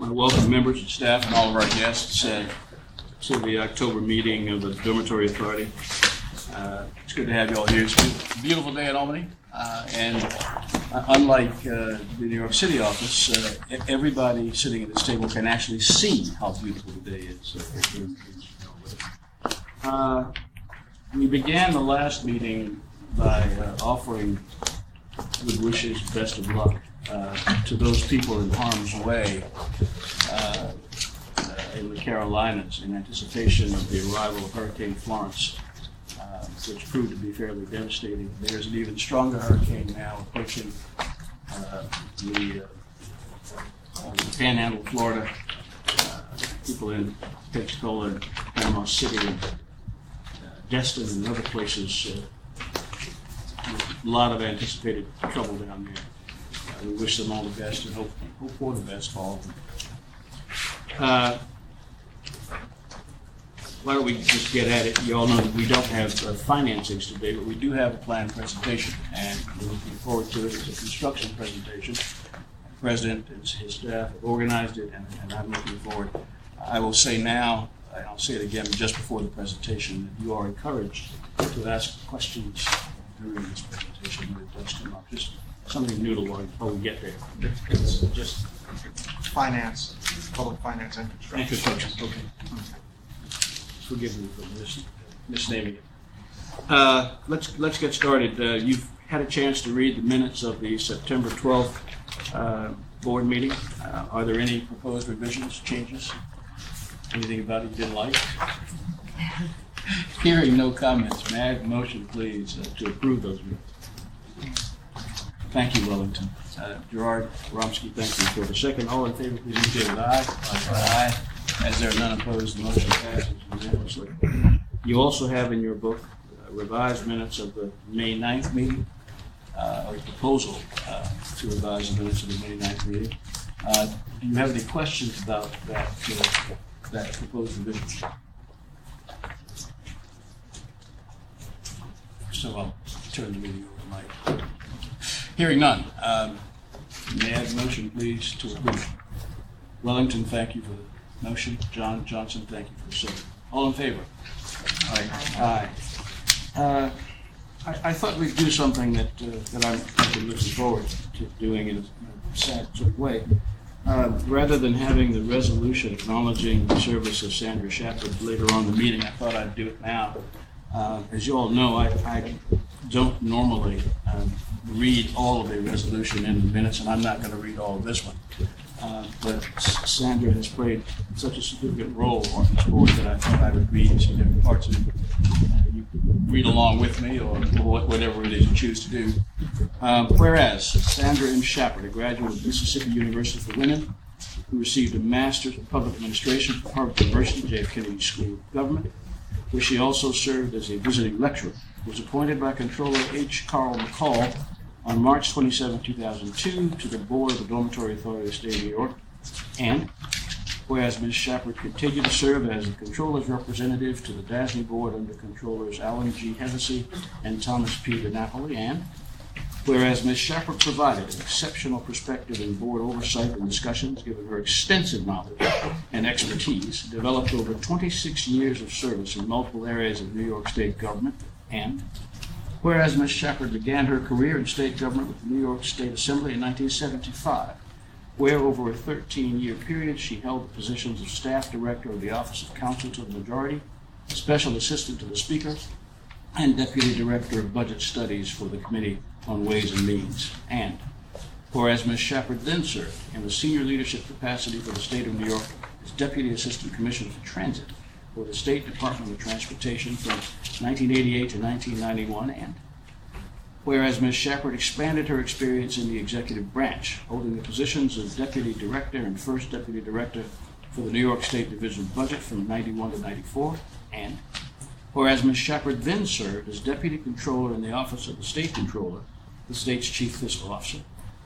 Welcome members and staff and all of our guests to the October meeting of the Dormitory Authority. It's good to have you all here. It's a beautiful day in Albany, and unlike the New York City office, everybody sitting at this table can actually see how beautiful the day is. We began the last meeting by offering good wishes, best of luck to those people in harm's way in the Carolinas in anticipation of the arrival of Hurricane Florence, which proved to be fairly devastating. There's an even stronger hurricane now approaching the Panhandle of Florida. People in Pensacola and Panama City and Destin and other places, a lot of anticipated trouble down there. We wish them all the best and hope for the best for all of them. Why don't we just get at it? You all know that we don't have financings today, but we do have a planned presentation, and we're looking forward to it. It's a construction presentation. The President and his staff have organized it, and I'm looking forward. I will say now, and I'll say it again just before the presentation, that you are encouraged to ask questions during this presentation when it does come up. Just something new to learn before we get there. It's just finance, public finance and construction. And construction, okay. Forgive me for misnaming it. Let's get started. You've had a chance to read the minutes of the September 12th board meeting. Are there any proposed revisions, changes? Anything about it you didn't like? Hearing no comments, may I have a motion, please, to approve those minutes? Thank you, Wellington. Gerard Romsky, thank you for the second. All in favor, please indicate with aye. Aye. As there are none opposed, the motion passes unanimously. You also have in your book revised minutes of the May 9th meeting, or a proposal to revise the minutes of the May 9th meeting. Do you have any questions about that proposed revision? So I'll turn the meeting over to Mike. Hearing none, may I have a motion, please, to approve? Wellington, thank you for the motion. John Johnson, thank you for the second. All in favor? Aye. Aye. I thought we'd do something that I'm looking forward to doing in a sad sort of way. Rather than having the resolution acknowledging the service of Sandra Shepard later on in the meeting, I thought I'd do it now. As you all know, I don't normally read all of a resolution in the minutes, and I'm not going to read all of this one. But Sandra has played such a significant role on this board that I thought I would read some different parts of it. You read along with me, or whatever it is you choose to do. Whereas Sandra M. Shepard, a graduate of Mississippi University for Women, who received a Master's in Public Administration from Harvard University, J.F. Kennedy School of Government, where she also served as a visiting lecturer, was appointed by Controller H. Carl McCall on March 27, 2002, to the board of the Dormitory Authority of the State of New York, and whereas Ms. Shepard continued to serve as the Controller's representative to the DASNY board under Controllers Alan G. Hevesy and Thomas P. DiNapoli, and whereas Ms. Shepard provided an exceptional perspective in board oversight and discussions, given her extensive knowledge and expertise, developed over 26 years of service in multiple areas of New York State government, and whereas Ms. Shepard began her career in state government with the New York State Assembly in 1975, where over a 13-year period she held the positions of Staff Director of the Office of Counsel to the Majority, Special Assistant to the Speaker, and Deputy Director of Budget Studies for the Committee on Ways and Means. And whereas Ms. Shepard then served in the senior leadership capacity for the State of New York as Deputy Assistant Commissioner for Transit for the State Department of Transportation from 1988 to 1991, and whereas Ms. Shepard expanded her experience in the executive branch, holding the positions of Deputy Director and First Deputy Director for the New York State Division of Budget from 91 to 94, and whereas Ms. Shepard then served as Deputy Controller in the Office of the State Controller, the state's Chief Fiscal Officer,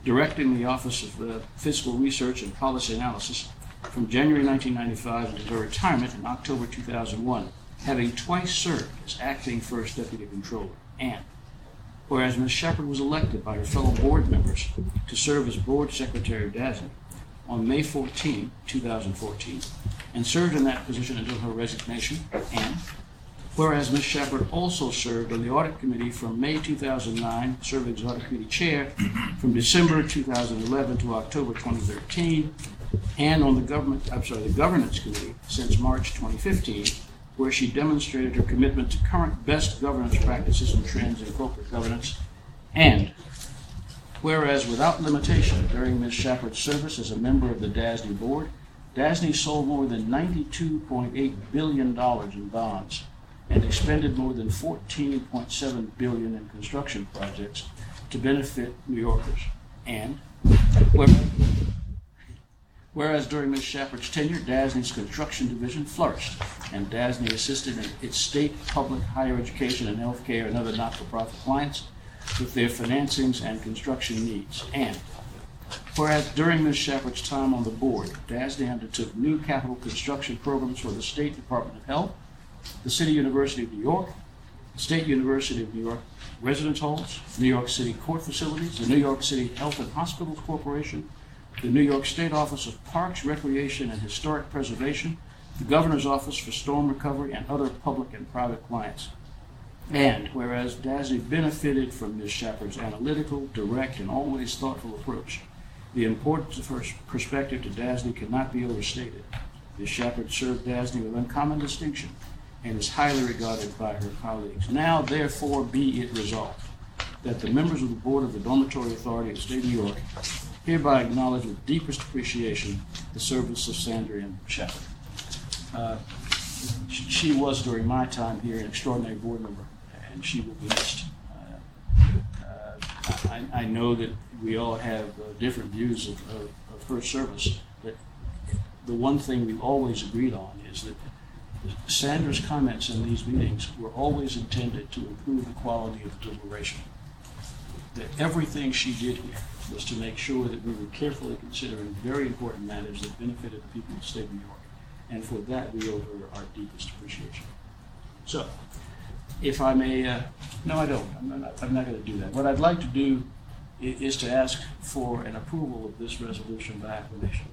directing the Office of Fiscal Research and Policy Analysis from January 1995 until her retirement in October 2001, having twice served as Acting First Deputy Controller, and whereas Ms. Shepard was elected by her fellow board members to serve as Board Secretary of DASNY, on May 14, 2014, and served in that position until her resignation. And whereas Ms. Shepard also served on the Audit Committee from May 2009, serving as Audit Committee Chair from December 2011 to October 2013, and on the Governance Committee since March 2015, where she demonstrated her commitment to current best governance practices and trends in corporate governance. And whereas without limitation, during Ms. Shepard's service as a member of the DASNY board, DASNY sold more than $92.8 billion in bonds and expended more than $14.7 billion in construction projects to benefit New Yorkers. And whereas during Ms. Shepard's tenure, DASNY's construction division flourished, and DASNY assisted in its state, public, higher education, and healthcare and other not-for-profit clients with their financings and construction needs. And whereas during Ms. Shepard's time on the board, DASNY undertook new capital construction programs for the State Department of Health, the City University of New York, the State University of New York residence halls, New York City court facilities, the New York City Health and Hospitals Corporation, the New York State Office of Parks, Recreation, and Historic Preservation, the Governor's Office for Storm Recovery, and other public and private clients. And whereas DASNY benefited from Ms. Shepard's analytical, direct, and always thoughtful approach, the importance of her perspective to DASNY cannot be overstated. Ms. Shepard served DASNY with uncommon distinction and is highly regarded by her colleagues. Now, therefore, be it resolved that the members of the Board of the Dormitory Authority of the State of New York hereby acknowledge with deepest appreciation the service of Sandra Shepard. She was, during my time here, an extraordinary board member, and she will be missed. I know that we all have different views of her service, but the one thing we've always agreed on is that Sandra's comments in these meetings were always intended to improve the quality of the deliberation. That everything she did here was to make sure that we were carefully considering very important matters that benefited the people of the state of New York. And for that, we owe her our deepest appreciation. So, if I may, no, I don't. I'm not going to do that. What I'd like to do is to ask for an approval of this resolution by acclamation.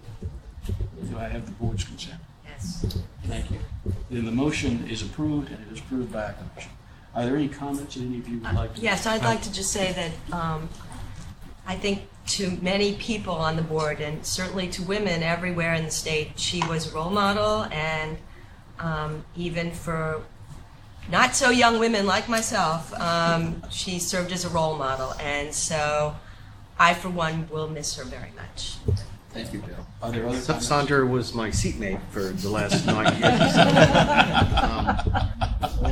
Do I have the board's consent? Yes. Thank you. Then the motion is approved, and it is approved by acclamation. Are there any comments that any of you would like to make? Yes, I'd like to just say that I think to many people on the board, and certainly to women everywhere in the state, she was a role model, and even for not so young women like myself, she served as a role model, and so I, for one, will miss her very much. Thank you, Bill. Are there other comments? Sandra was my seatmate for the last 9 years.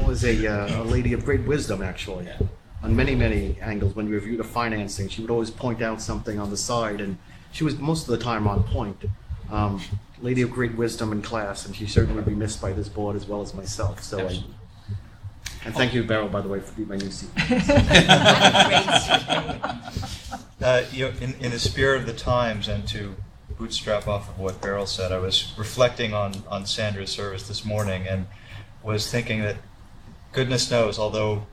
Was a lady of great wisdom, actually. Yeah. On many, many angles. When we reviewed the financing, she would always point out something on the side, and she was most of the time on point. Lady of great wisdom and class, and she certainly would be missed by this board as well as myself. So, and thank you, Beryl, by the way, for being my new seatmate. In the spirit of the times, and to bootstrap off of what Beryl said, I was reflecting on Sandra's service this morning and was thinking that goodness knows, although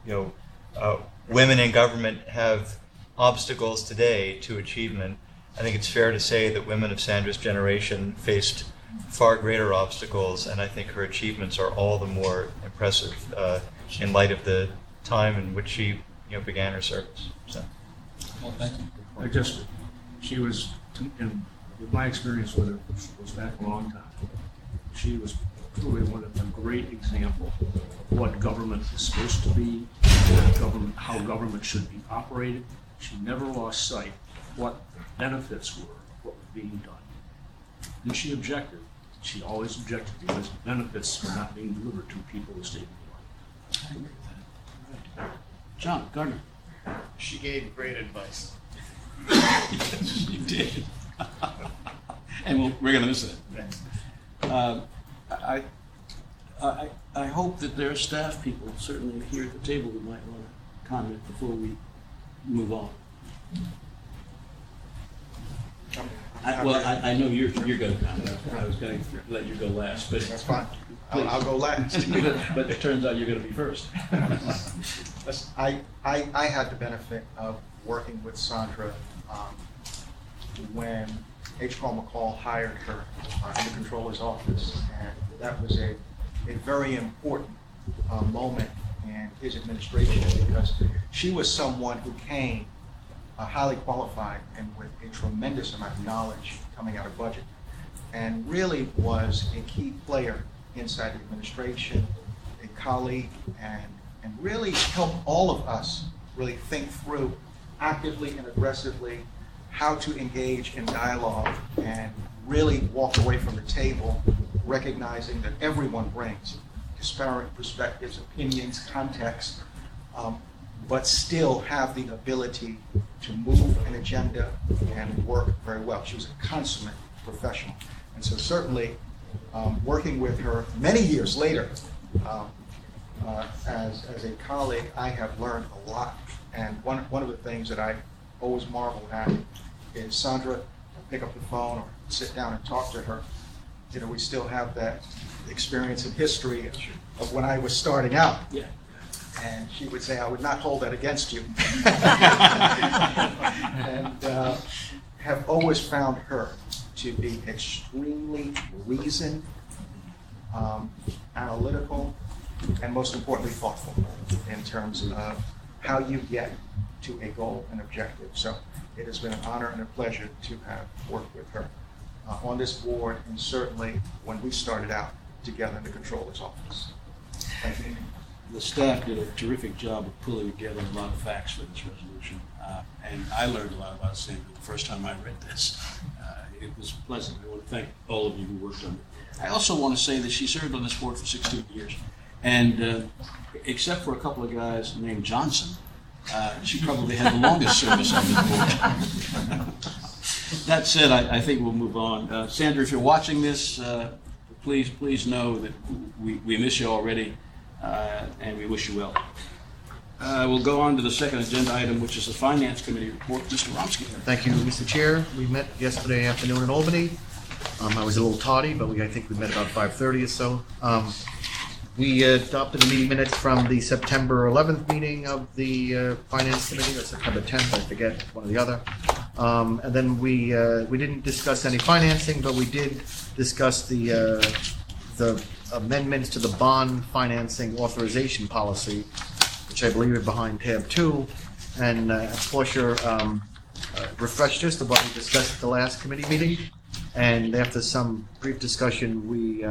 women in government have obstacles today to achievement, I think it's fair to say that women of Sandra's generation faced far greater obstacles, and I think her achievements are all the more impressive in light of the time in which she began her service. So. Well, thank you. She was, with my experience with her, was back a long time. She was truly a great example of what government is supposed to be, how government should be operated. She never lost sight of what the benefits were, what was being done. And she objected. She always objected because benefits were not being delivered to people in the state of New York. I agree with that. John Gardner. She gave great advice. She did. And we're going to miss it. I hope that there are staff people, certainly here at the table, who might want to comment before we move on. I know you're going to comment. I was going to let you go last, but That's fine. I'll go last. but it turns out you're going to be first. I had the benefit of working with Sandra when H. Paul McCall hired her in the controller's office, and that was a very important moment in his administration because she was someone who came highly qualified and with a tremendous amount of knowledge coming out of budget, and really was a key player inside the administration, a colleague, and really helped all of us really think through actively and aggressively how to engage in dialogue and really walk away from the table recognizing that everyone brings disparate perspectives, opinions, context, but still have the ability to move an agenda and work very well. She was a consummate professional. And so certainly working with her many years later as a colleague, I have learned a lot. And one of the things that I always marvel at is Sandra, pick up the phone or sit down and talk to her. You know, we still have that experience and history of when I was starting out. Yeah. And she would say, I would not hold that against you. And have always found her to be extremely reasoned, analytical, and most importantly, thoughtful in terms of how you get to a goal and objective. So it has been an honor and a pleasure to have worked with her on this board, and certainly when we started out together in the controller's office. Thank you. The staff did a terrific job of pulling together a lot of facts for this resolution, and I learned a lot about Sandra the first time I read this. It was pleasant. I want to thank all of you who worked on it. I also want to say that she served on this board for 16 years, and except for a couple of guys named Johnson, she probably had the longest service on this board. That said, I think we'll move on. Sandra, if you're watching this, please know that we miss you already, and we wish you well. We'll go on to the second agenda item, which is the Finance Committee report. Mr. Romsky. Thank you, Mr. Chair. We met yesterday afternoon in Albany. I was a little tardy, but I think we met about 5:30 or so. We adopted the meeting minutes from the September 11th meeting of the Finance Committee, or September 10th, I forget, one or the other. And then we didn't discuss any financing, but we did discuss the amendments to the bond financing authorization policy, which I believe are behind tab 2. And Portia refreshed us to what we discussed at the last committee meeting. And after some brief discussion, we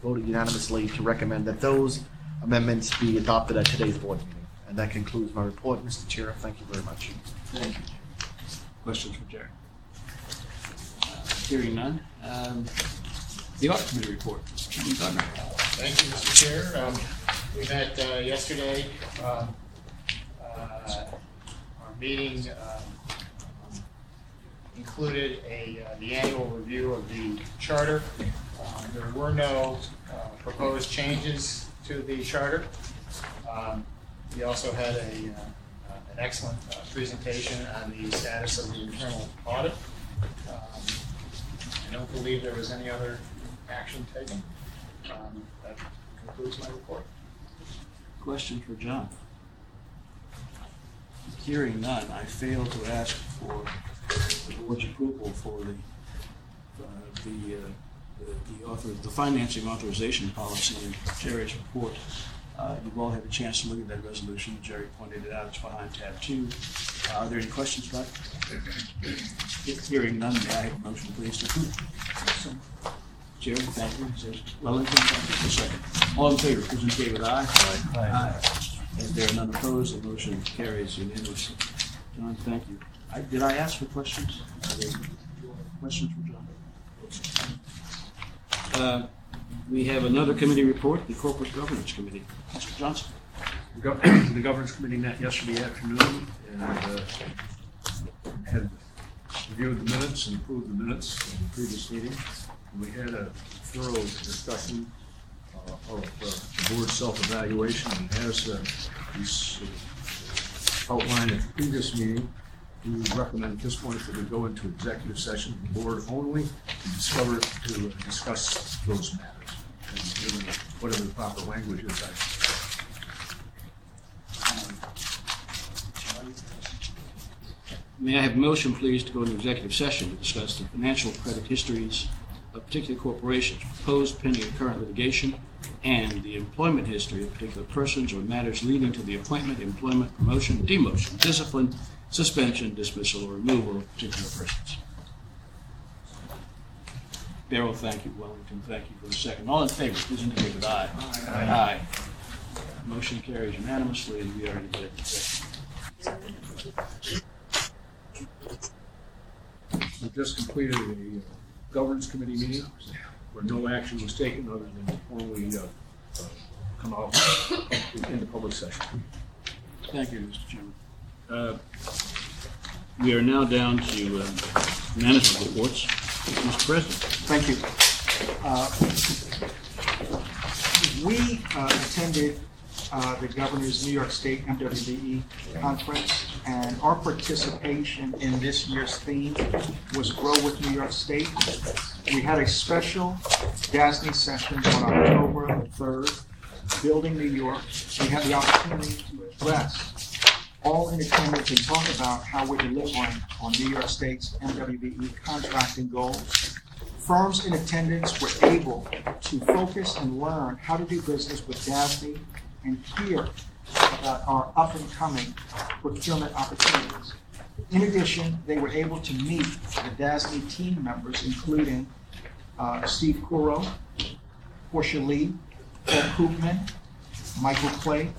voted unanimously to recommend that those amendments be adopted at today's board meeting. And that concludes my report, Mr. Chair. Thank you very much. Thank you. Questions for Jerry? Hearing none. The Audit Committee report. Chairman Gardner. Thank you, Mr. Chair. We met yesterday. Our meeting included the annual review of the charter. There were no proposed changes to the charter. We also had an excellent presentation on the status of the internal audit. I don't believe there was any other action taken. That concludes my report. Question for John. Hearing none, I fail to ask for the board's approval for the financing authorization policy in Jerry's report. You've all had a chance to look at that resolution. Jerry pointed it out. It's behind tab 2. Are there any questions about it? Hearing none, may I have a motion, please, to approve? Jerry, thank you. Wellington, thank you for a second. All in favor, please indicate with aye. Aye. As there are none opposed, the motion carries unanimously. John, thank you. Did I ask for questions? Are there questions for John? We have another committee report, the Corporate Governance Committee. Mr. Johnson. The Governance Committee met yesterday afternoon and had reviewed the minutes and approved the minutes of the previous meeting. We had a thorough discussion of the board's self-evaluation, and as outlined at the previous meeting, we would recommend at this point that we go into executive session, the board only, to discuss those matters. And whatever the proper language is, May I have a motion, please, to go into executive session to discuss the financial credit histories of particular corporations, proposed pending or current litigation, and the employment history of particular persons or matters leading to the appointment, employment, promotion, demotion, discipline, suspension, dismissal, or removal of particular persons. Darrell, thank you. Wellington, thank you for the second. All in favor, please indicate with aye. Aye. Aye. Motion carries unanimously, and we are in executive session. We just completed a governance committee meeting where no action was taken other than formally come out in the public session. Thank you, Mr. Chairman. We are now down to management reports. Mr. President. Thank you. We attended the Governor's New York State MWBE conference, and our participation in this year's theme was Grow with New York State. We had a special DASNY session on October 3rd, Building New York. We had the opportunity to address all in attendance and talk about how we're delivering on New York State's MWBE contracting goals. Firms in attendance were able to focus and learn how to do business with DASNY and hear about our up-and-coming procurement opportunities. In addition, they were able to meet the DASNY team members, including Steve Kuro, Portia Lee, Paul Koopman, Michael Clay,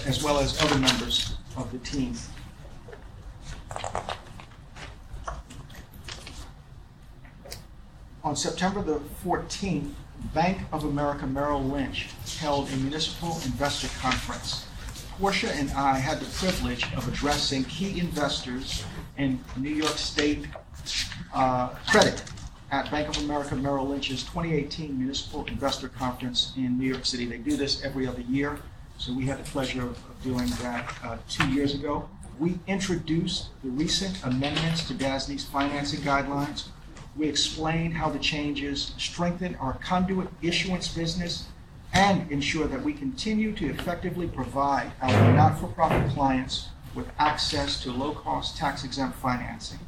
as well as other members of the team. On September the 14th, Bank of America Merrill Lynch held a municipal investor conference. Portia and I had the privilege of addressing key investors in New York State credit at Bank of America Merrill Lynch's 2018 Municipal Investor Conference in New York City. They do this every other year, so we had the pleasure of doing that 2 years ago. We introduced the recent amendments to DASNY's financing guidelines. We explained how the changes strengthen our conduit issuance business and ensure that we continue to effectively provide our not-for-profit clients with access to low-cost tax-exempt financing.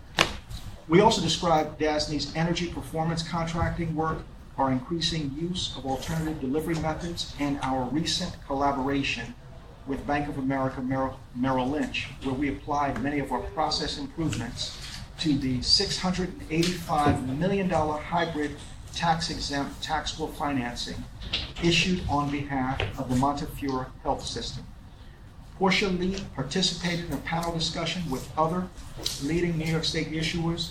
We also described DASNY's energy performance contracting work, our increasing use of alternative delivery methods, and our recent collaboration with Bank of America Merrill Lynch, where we applied many of our process improvements to the $685 million hybrid tax-exempt taxable financing issued on behalf of the Montefiore Health System. Portia Lee participated in a panel discussion with other leading New York State issuers.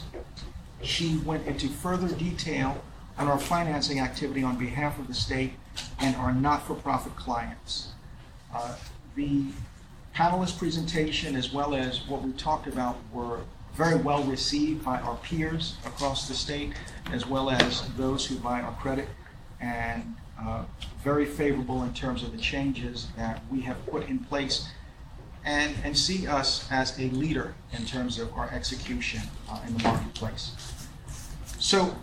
She went into further detail on our financing activity on behalf of the state and our not-for-profit clients. The panelist presentation, as well as what we talked about, were very well received by our peers across the state, as well as those who buy our credit, and very favorable in terms of the changes that we have put in place, and see us as a leader in terms of our execution in the marketplace. So,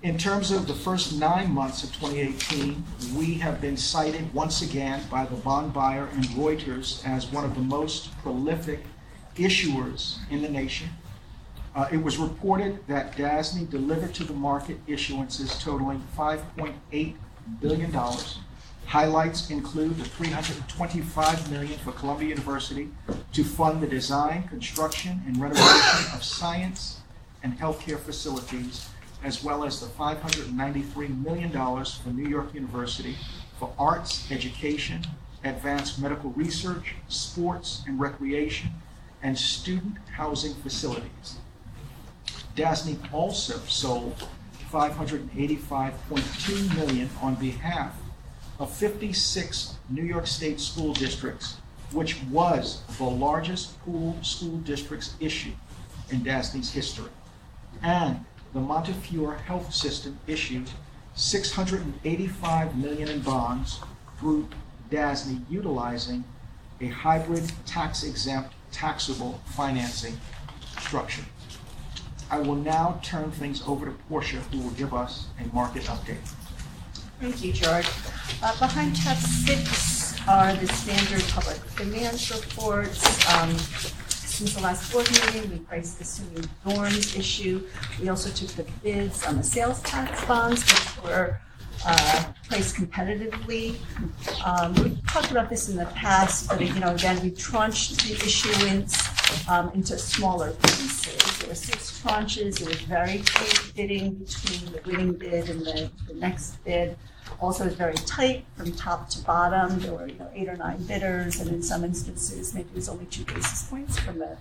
in terms of the first 9 months of 2018, we have been cited once again by the bond buyer and Reuters as one of the most prolific issuers in the nation. It was reported that DASNY delivered to the market issuances totaling $5.8 billion. Highlights include the $325 million for Columbia University to fund the design, construction, and renovation of science and healthcare facilities, as well as the $593 million for New York University for arts, education, advanced medical research, sports and recreation, and student housing facilities. DASNY also sold $585.2 million on behalf of 56 New York State school districts, which was the largest pool school districts issue in DASNY's history. And the Montefiore Health System issued $685 million in bonds through DASNY, utilizing a hybrid tax-exempt taxable financing structure. I will now turn things over to Portia, who will give us a market update. Thank you, George. Behind tab 6 are the standard public finance reports. since the last board meeting, we priced the student dorms issue. We also took the bids on the sales tax bonds, which were priced competitively. We talked about this in the past, but again, we tranched the issuance into smaller pieces. There were 6 tranches. It was very tight bidding between the winning bid and the next bid. Also, it was very tight from top to bottom. There were 8 or 9 bidders, and in some instances, maybe it was only 2 basis points from the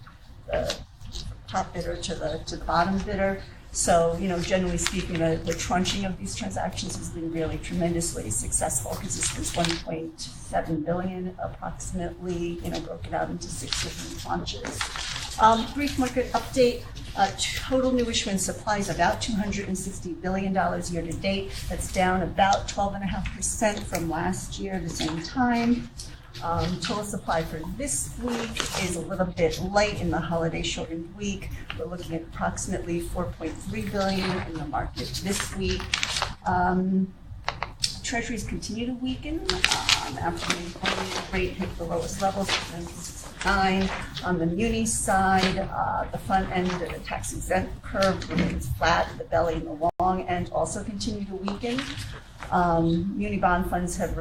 top bidder to the bottom bidder. So, generally speaking, the tranching of these transactions has been really tremendously successful because this was $1.7 billion approximately, broken out into 6 different tranches. Brief market update. Total new issuance supply is about $260 billion year to date. That's down about 12.5% from last year, the same time. Total supply for this week is a little bit light in the holiday shortened week. We're looking at approximately $4.3 billion in the market this week. Treasuries continue to weaken after the employment rate hit the lowest levels of 9. On the muni side, the front end of the tax exempt curve remains flat. The belly and the long end also continue to weaken. Muni bond funds have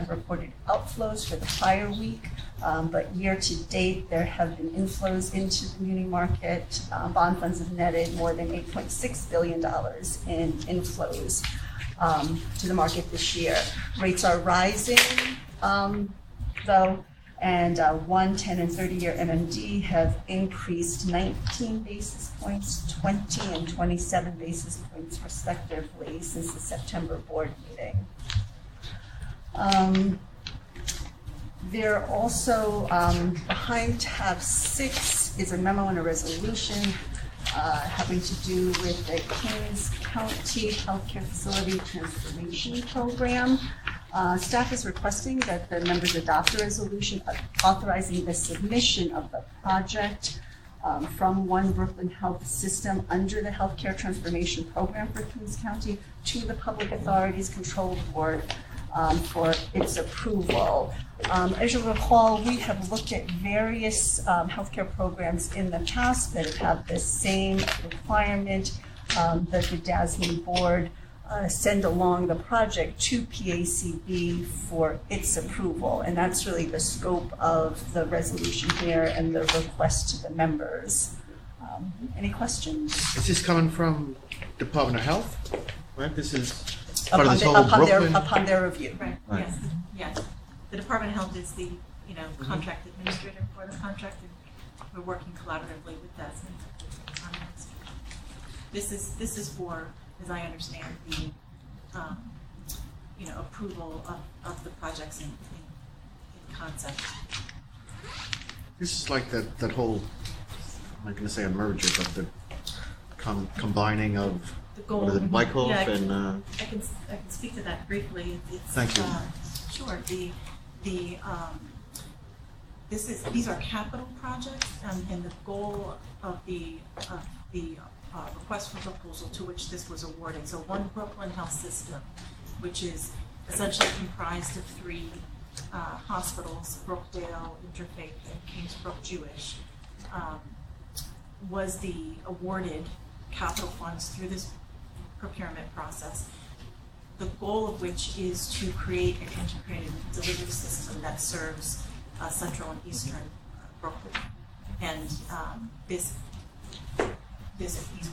reported outflows for the prior week, but year to date there have been inflows into the muni market. Bond funds have netted more than $8.6 billion in inflows to the market this year. Rates are rising, though, and 1, 10, and 30-year MMD have increased 19 basis points, 20 and 27 basis points respectively since the September board meeting. They're also behind tab 6 is a memo and a resolution having to do with the Kings County Healthcare Facility Transformation Program. Staff is requesting that the members adopt a resolution authorizing the submission of the project from One Brooklyn Health System under the Healthcare Transformation Program for Kings County to the Public Authorities Control Board for its approval. As you'll recall, we have looked at various healthcare programs in the past that have the same requirement that the DASNY board send along the project to PACB for its approval. And that's really the scope of the resolution here and the request to the members. Any questions? Is this coming from Department of Health? Right, this is part of this whole Brooklyn? Upon their review. Right, Right. yes. The Department of Health is the, contract administrator for the contract, and we're working collaboratively with DASNY on this. This is for, as I understand, the, approval of the projects in concept. This is like that whole, I'm not going to say a merger, but the combining of The goal. what is it, Wyckoff Yeah, and... I can speak to that briefly. It's, Thank you. Sure. These are capital projects, and the goal of the request for proposal to which this was awarded. So One Brooklyn Health System, which is essentially comprised of 3 hospitals, Brookdale, Interfaith, and Kingsbrook Jewish, was the awarded capital funds through this procurement process, the goal of which is to create an integrated delivery system that serves central and eastern Brooklyn. And these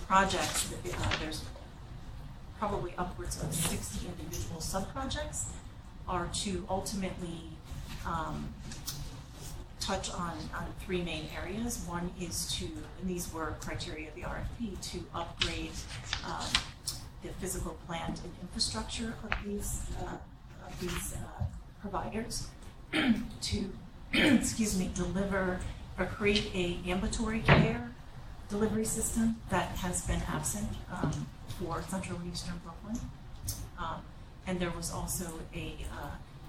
projects, there's probably upwards of 60 individual sub-projects, are to ultimately touch on 3 main areas. One is to, and these were criteria of the RFP, to upgrade the physical plant and infrastructure of these providers, to deliver or create a ambulatory care delivery system that has been absent for central and eastern Brooklyn. And there was also a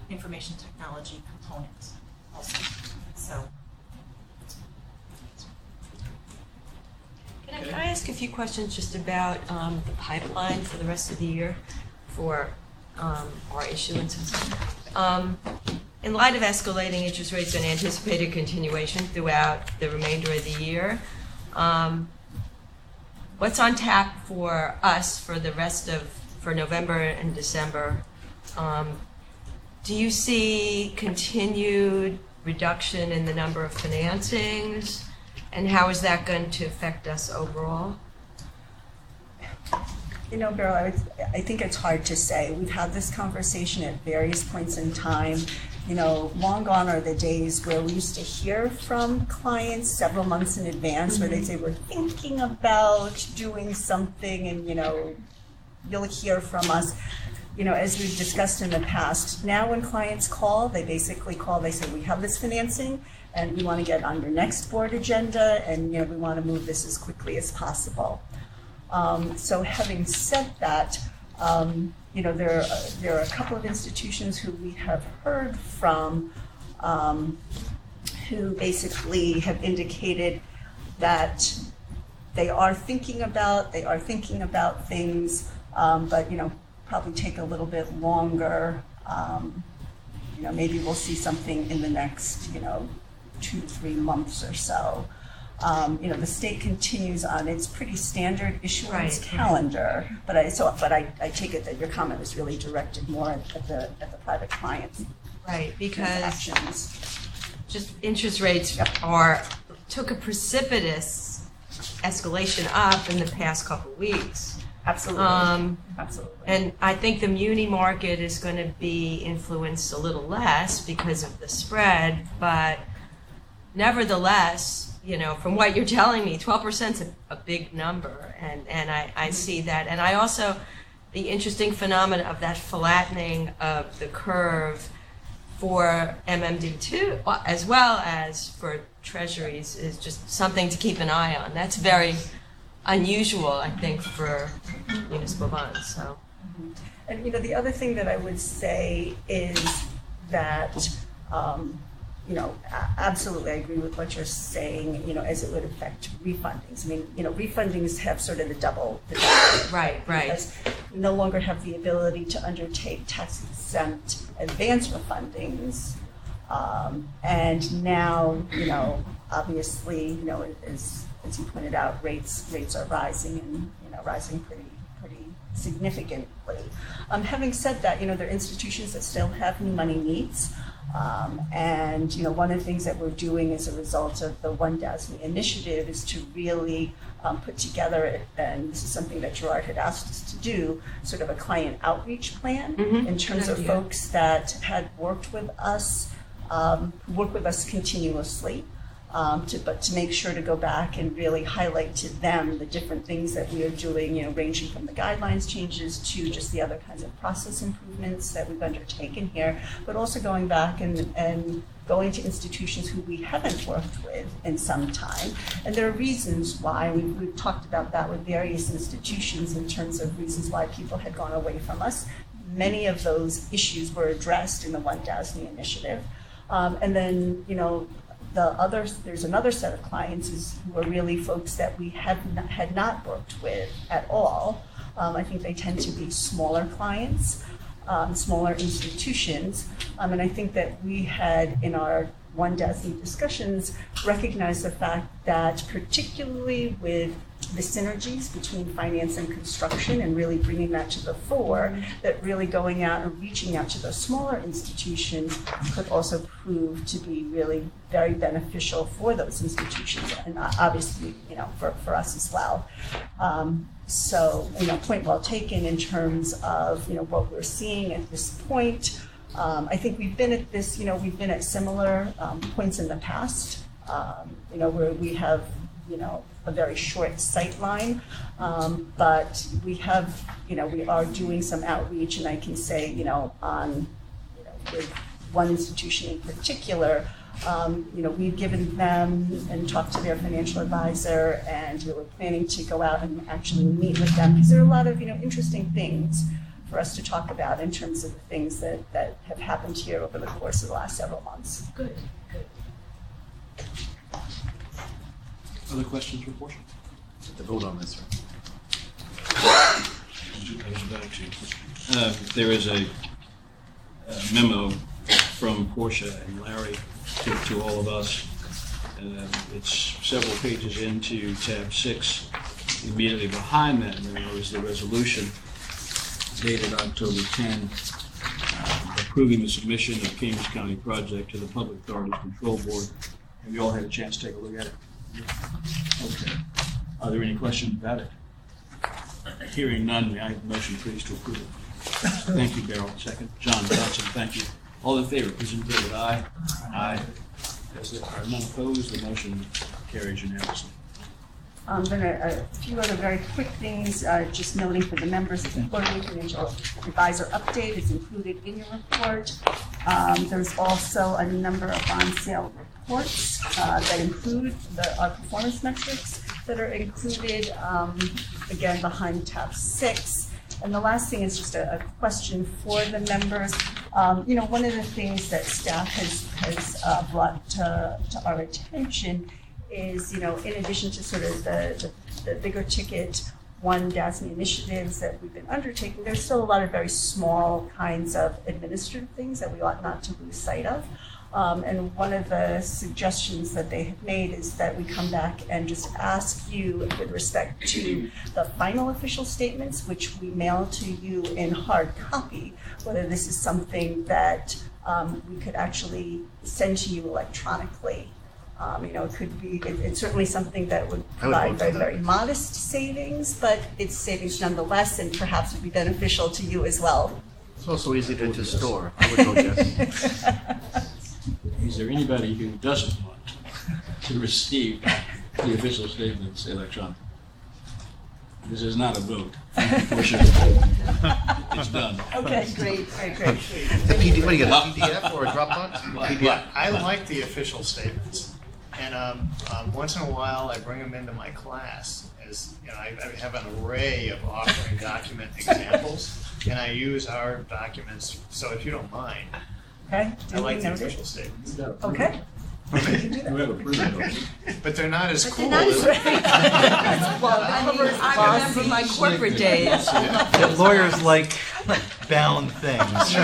information technology component also. So. Can I ask a few questions just about the pipeline for the rest of the year for our issuances? in light of escalating interest rates and anticipated continuation throughout the remainder of the year, what's on tap for us for the rest of, for November and December? Do you see continued reduction in the number of financings? And how is that going to affect us overall? You know, Beryl, I think it's hard to say. We've had this conversation at various points in time. You know, long gone are the days where we used to hear from clients several months in advance where they'd say, we're thinking about doing something, and, you know, you'll hear from us. You know, as we've discussed in the past, now when clients call, they basically call, they say, we have this financing and we want to get on your next board agenda, and, you know, we want to move this as quickly as possible. So having said that, you know, there are a couple of institutions who we have heard from who basically have indicated that they are thinking about things, but, you know, probably take a little bit longer. You know, maybe we'll see something in the next, you know, 2-3 months or so. You know, the state continues on its pretty standard issuance calendar, but I take it that your comment was really directed more at the private clients. Right, because Transactions. just interest rates took a precipitous escalation up in the past couple of weeks. Absolutely. Absolutely. And I think the muni market is going to be influenced a little less because of the spread, but nevertheless, you know, from what you're telling me, 12% is a big number, and I see that. And I also, the interesting phenomenon of that flattening of the curve for MMD2 as well as for treasuries is just something to keep an eye on. That's very unusual, I think, for municipal bonds. So, And, you know, the other thing that I would say is that, you know, absolutely, I agree with what you're saying, you know, as it would affect refundings. I mean, you know, refundings have sort of the double. Right. Because we no longer have the ability to undertake tax-exempt advance refundings. And now, you know, obviously, you know, as you pointed out, rates are rising, and, you know, rising pretty significantly. Having said that, you know, there are institutions that still have new money needs. And, you know, one of the things that we're doing as a result of the One DASNY initiative is to really put together, and this is something that Gerard had asked us to do, sort of a client outreach plan in terms of folks that had worked with us, continuously. But to make sure to go back and really highlight to them the different things that we are doing, you know, ranging from the guidelines changes to just the other kinds of process improvements that we've undertaken here, but also going back and going to institutions who we haven't worked with in some time. And there are reasons why. We've talked about that with various institutions in terms of reasons why people had gone away from us. Many of those issues were addressed in the One DASNY initiative. And then, you know, there's another set of clients who are really folks that we had not worked with at all. I think they tend to be smaller clients, smaller institutions, and I think that we had in our One DASNY discussions recognized the fact that particularly with the synergies between finance and construction and really bringing that to the fore, that really going out and reaching out to those smaller institutions could also prove to be really very beneficial for those institutions, and obviously, you know, for us as well. So, you know, point well taken in terms of, you know, what we're seeing at this point. I think we've been at this, you know, we've been at similar points in the past, you know, where we have, you know, a very short sight line, but we have, you know, we are doing some outreach, and I can say, you know, on, you know, with one institution in particular, you know, we've given them and talked to their financial advisor, and we're planning to go out and actually meet with them, because there are a lot of, you know, interesting things for us to talk about in terms of the things that have happened here over the course of the last several months. good. Other questions for Portia? To vote on this, right? There is a memo from Portia and Larry to all of us. It's several pages into tab 6. Immediately behind that, there was the resolution dated October 10, approving the submission of Cambridge County project to the Public Authorities Control Board. Have you all had a chance to take a look at it? Okay. Are there any questions about it? Hearing none, may I have a motion, please, to approve it? Thank you, Beryl. Second. John Johnson, thank you. All in favor, please indicate with aye. Aye. As there are none opposed, the motion carries unanimously. Then a few other very quick things, just noting for the members, the quarterly financial advisor update is included in your report. There's also a number of bond sale reports that include our performance metrics that are included, again, behind tab 6. And the last thing is just a question for the members. One of the things that staff has brought to our attention is, in addition to sort of the bigger ticket DASNY initiatives that we've been undertaking, there's still a lot of very small kinds of administrative things that we ought not to lose sight of. And one of the suggestions that they have made is that we come back and just ask you with respect to the final official statements, which we mail to you in hard copy, whether this is something that we could actually send to you electronically. It could be, it's certainly something that would provide very, very modest savings, but it's savings nonetheless, and perhaps would be beneficial to you as well. It's also easy to store. I would go yes. Is there anybody who doesn't want to receive the official statements electronically? This is not a vote. It's done. Okay, great. The PD, what do you get, a PDF or a Dropbox? PDF. I like the official statements. And once in a while, I bring them into my class. As I have an array of offering document examples, and I use our documents. So if you don't mind, Okay. I like the official statements. Okay. You have approved. But they're not as cool Well, as I remember my corporate days. Lawyers like bound things.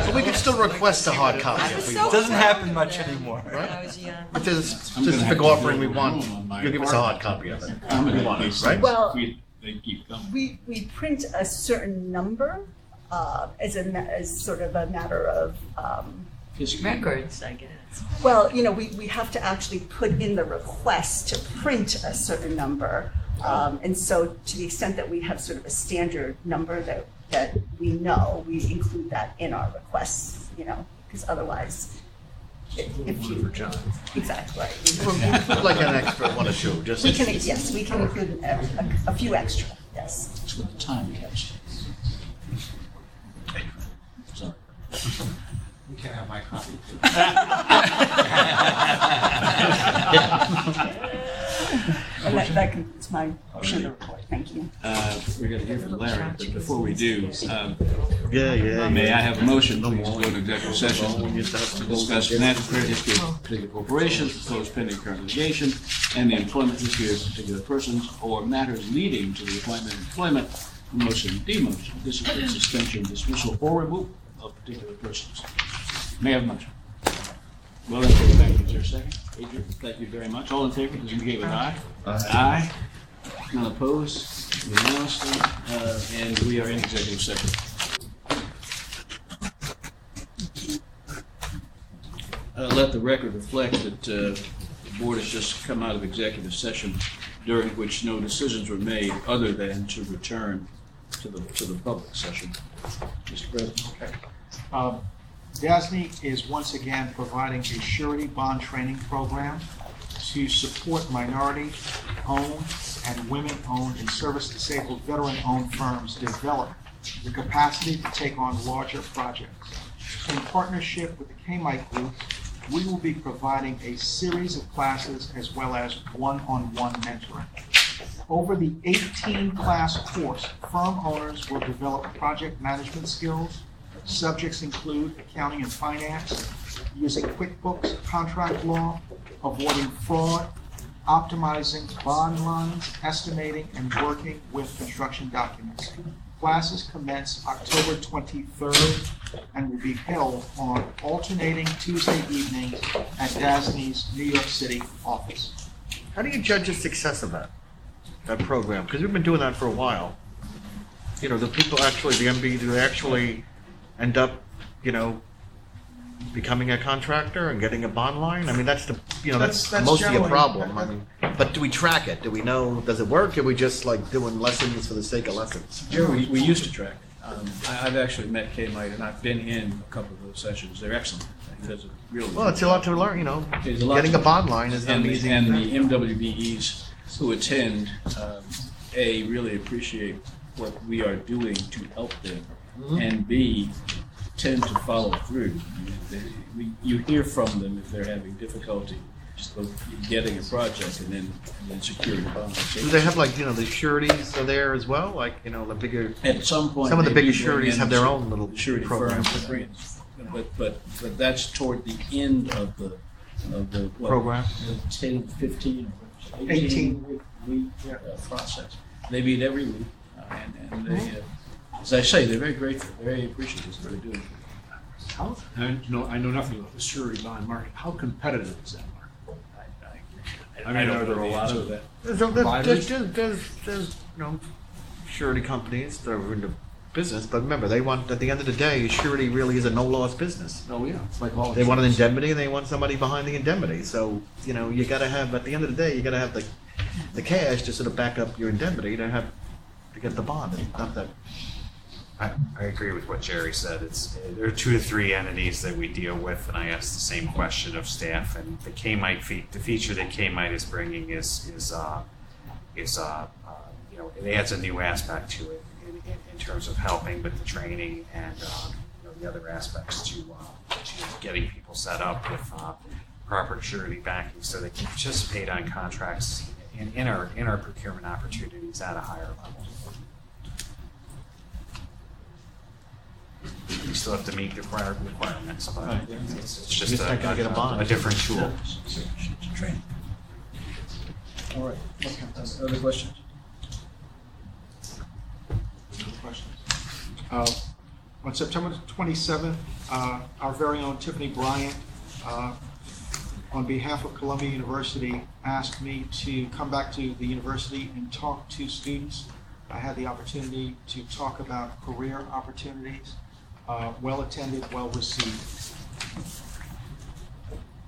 But we could still request a hard copy if we so want. Doesn't happen much anymore. When I was young. If there's a specific offering we want, you'll give us a hard copy of it. We want it, right? Well, They keep coming. we print a certain number as sort of a matter of, Records, I guess. well, we have to actually put in the request to print a certain number. And so to the extent that we have sort of a standard number that we know, we include that in our requests, because otherwise, if you. For John. Exactly, right. Include like an extra one or two, just. We can include a few extra, yes. That's what the time catch. Sorry. You can have my copy too. And that concludes my portion of the report. Thank you. We're going to hear from Larry, but before we do, Yeah. may I have a motion, please, to go to executive session to discuss financial credit history of particular corporations, proposed pending current litigation, and the employment history of particular persons, or matters leading to the appointment, employment, promotion, demotion, discipline, suspension, dismissal, or removal of particular persons. May I have a motion? Well, thank you. Is there a second? Adrian, thank you very much. All in favor, please indicate with aye. Aye. None opposed, unanimously, and we are in executive session. Let the record reflect that the board has just come out of executive session during which no decisions were made other than to return to the public session. Mr. President. Okay. DASNY is once again providing a surety bond training program to support minority-owned and women-owned and service-disabled veteran-owned firms develop the capacity to take on larger projects. In partnership with the K-Mike Group, we will be providing a series of classes as well as one-on-one mentoring. Over the 18-class course, firm owners will develop project management skills. Subjects include accounting and finance, using QuickBooks, contract law, avoiding fraud, optimizing bond lines, estimating, and working with construction documents. Classes commence October 23rd and will be held on alternating Tuesday evenings at DASNY's New York City office. How do you judge the success of that program? Because we've been doing that for a while. You know, the people actually, the MB, do they actually end up, you know, becoming a contractor and getting a bond line? I mean, that's the, you know, that's mostly a generally- problem. I mean, but do we track it? Do we know, does it work? Are we just like doing lessons for the sake of lessons? Jerry, we used to track it. I've actually met K-Mite, and I've been in a couple of those sessions. They're excellent. There's a real. Well, it's a lot to learn, you know. There's a lot Getting to a bond line is and amazing. and the MWBEs who attend, A, really appreciate what we are doing to help them, and B, tend to follow through. You hear from them if they're having difficulty both getting a project and then securing a bond. Do they have like, you know, the sureties are there as well? Like, you know, the bigger, At some point, some of the they bigger do bring sureties in have their own little surety programs. firms to bring it. But that's toward the end of the what, Program. the 10, 15, or 18 week process. They meet every week, and they, as I say, they're very grateful, very appreciative of what they're doing. I know nothing about the surety bond market. How competitive is that market? I mean, are there a lot of that? providers? There's you know, surety companies that are in the business, but remember, they want, at the end of the day, surety really is a no-loss business. Oh, yeah, it's like all They want an insurance. indemnity, and they want somebody behind the indemnity. So, you know, you got to have, at the end of the day, you got to have the cash to sort of back up your indemnity to get the bond. It's not that. I agree with what Jerry said. There are 2 to 3 entities that we deal with, and I asked the same question of staff. And the K-Mite the feature that K-Mite is bringing is you know, it adds a new aspect to it in terms of helping with the training and you know, the other aspects to getting people set up with proper surety backing so they can participate on contracts in our procurement opportunities at a higher level. You still have to meet the requirements, but Right. it's just You're not gonna get a bond. a different tool. Training. All right. Other questions? On September 27th, our very own Tiffany Bryant, on behalf of Columbia University, asked me to come back to the university and talk to students. I had the opportunity to talk about career opportunities, well attended, well received.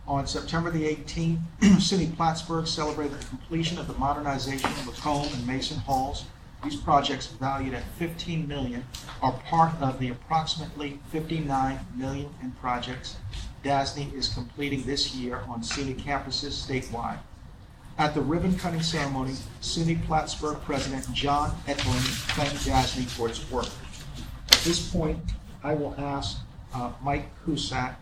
On September the 18th, SUNY Plattsburgh celebrated the completion of the modernization of Macomb and Mason Halls. These projects, valued at $15 million, are part of the approximately $59 million in projects DASNY is completing this year on SUNY campuses statewide. At the ribbon-cutting ceremony, SUNY Plattsburgh President John Etling thanked DASNY for its work. At this point, I will ask Mike Cusack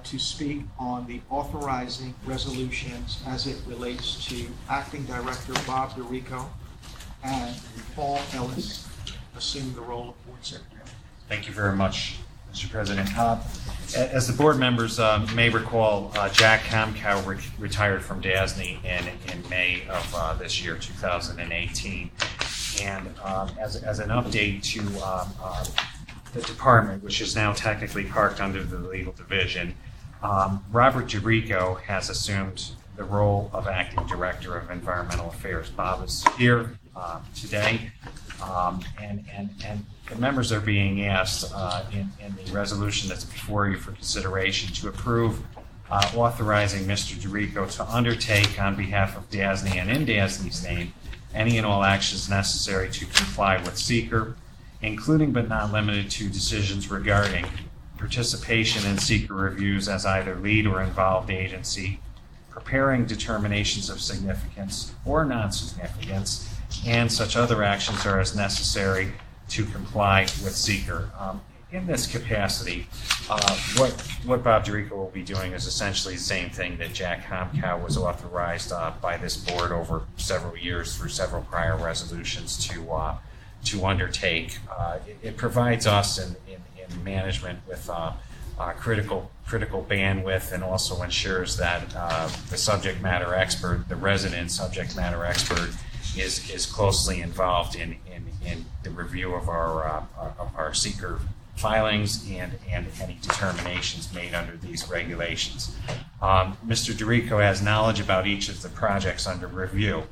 to speak on the authorizing resolutions as it relates to Acting Director Bob DeRico and Paul Ellis assuming the role of Board Secretary. Thank you very much, Mr. President. As the board members may recall, Jack Comcow retired from DASNY in May of this year, 2018. And as an update to the department, which is now technically parked under the legal division, Robert DeRico has assumed the role of Acting Director of Environmental Affairs. Bob is here today, and the members are being asked in the resolution that's before you for consideration to approve authorizing Mr. DeRico to undertake on behalf of DASNY and in DASNY's name any and all actions necessary to comply with SEEKR, including but not limited to decisions regarding participation in SEEKR reviews as either lead or involved agency, preparing determinations of significance or non-significance, and such other actions are as necessary to comply with SEEKR. In this capacity, what Bob DeRico will be doing is essentially the same thing that Jack Comcow was authorized by this board over several years through several prior resolutions to undertake. It provides us in management with critical bandwidth, and also ensures that the subject matter expert, the resident subject matter expert, is closely involved in the review of our seeker filings and any determinations made under these regulations. Mr. DeRico has knowledge about each of the projects under review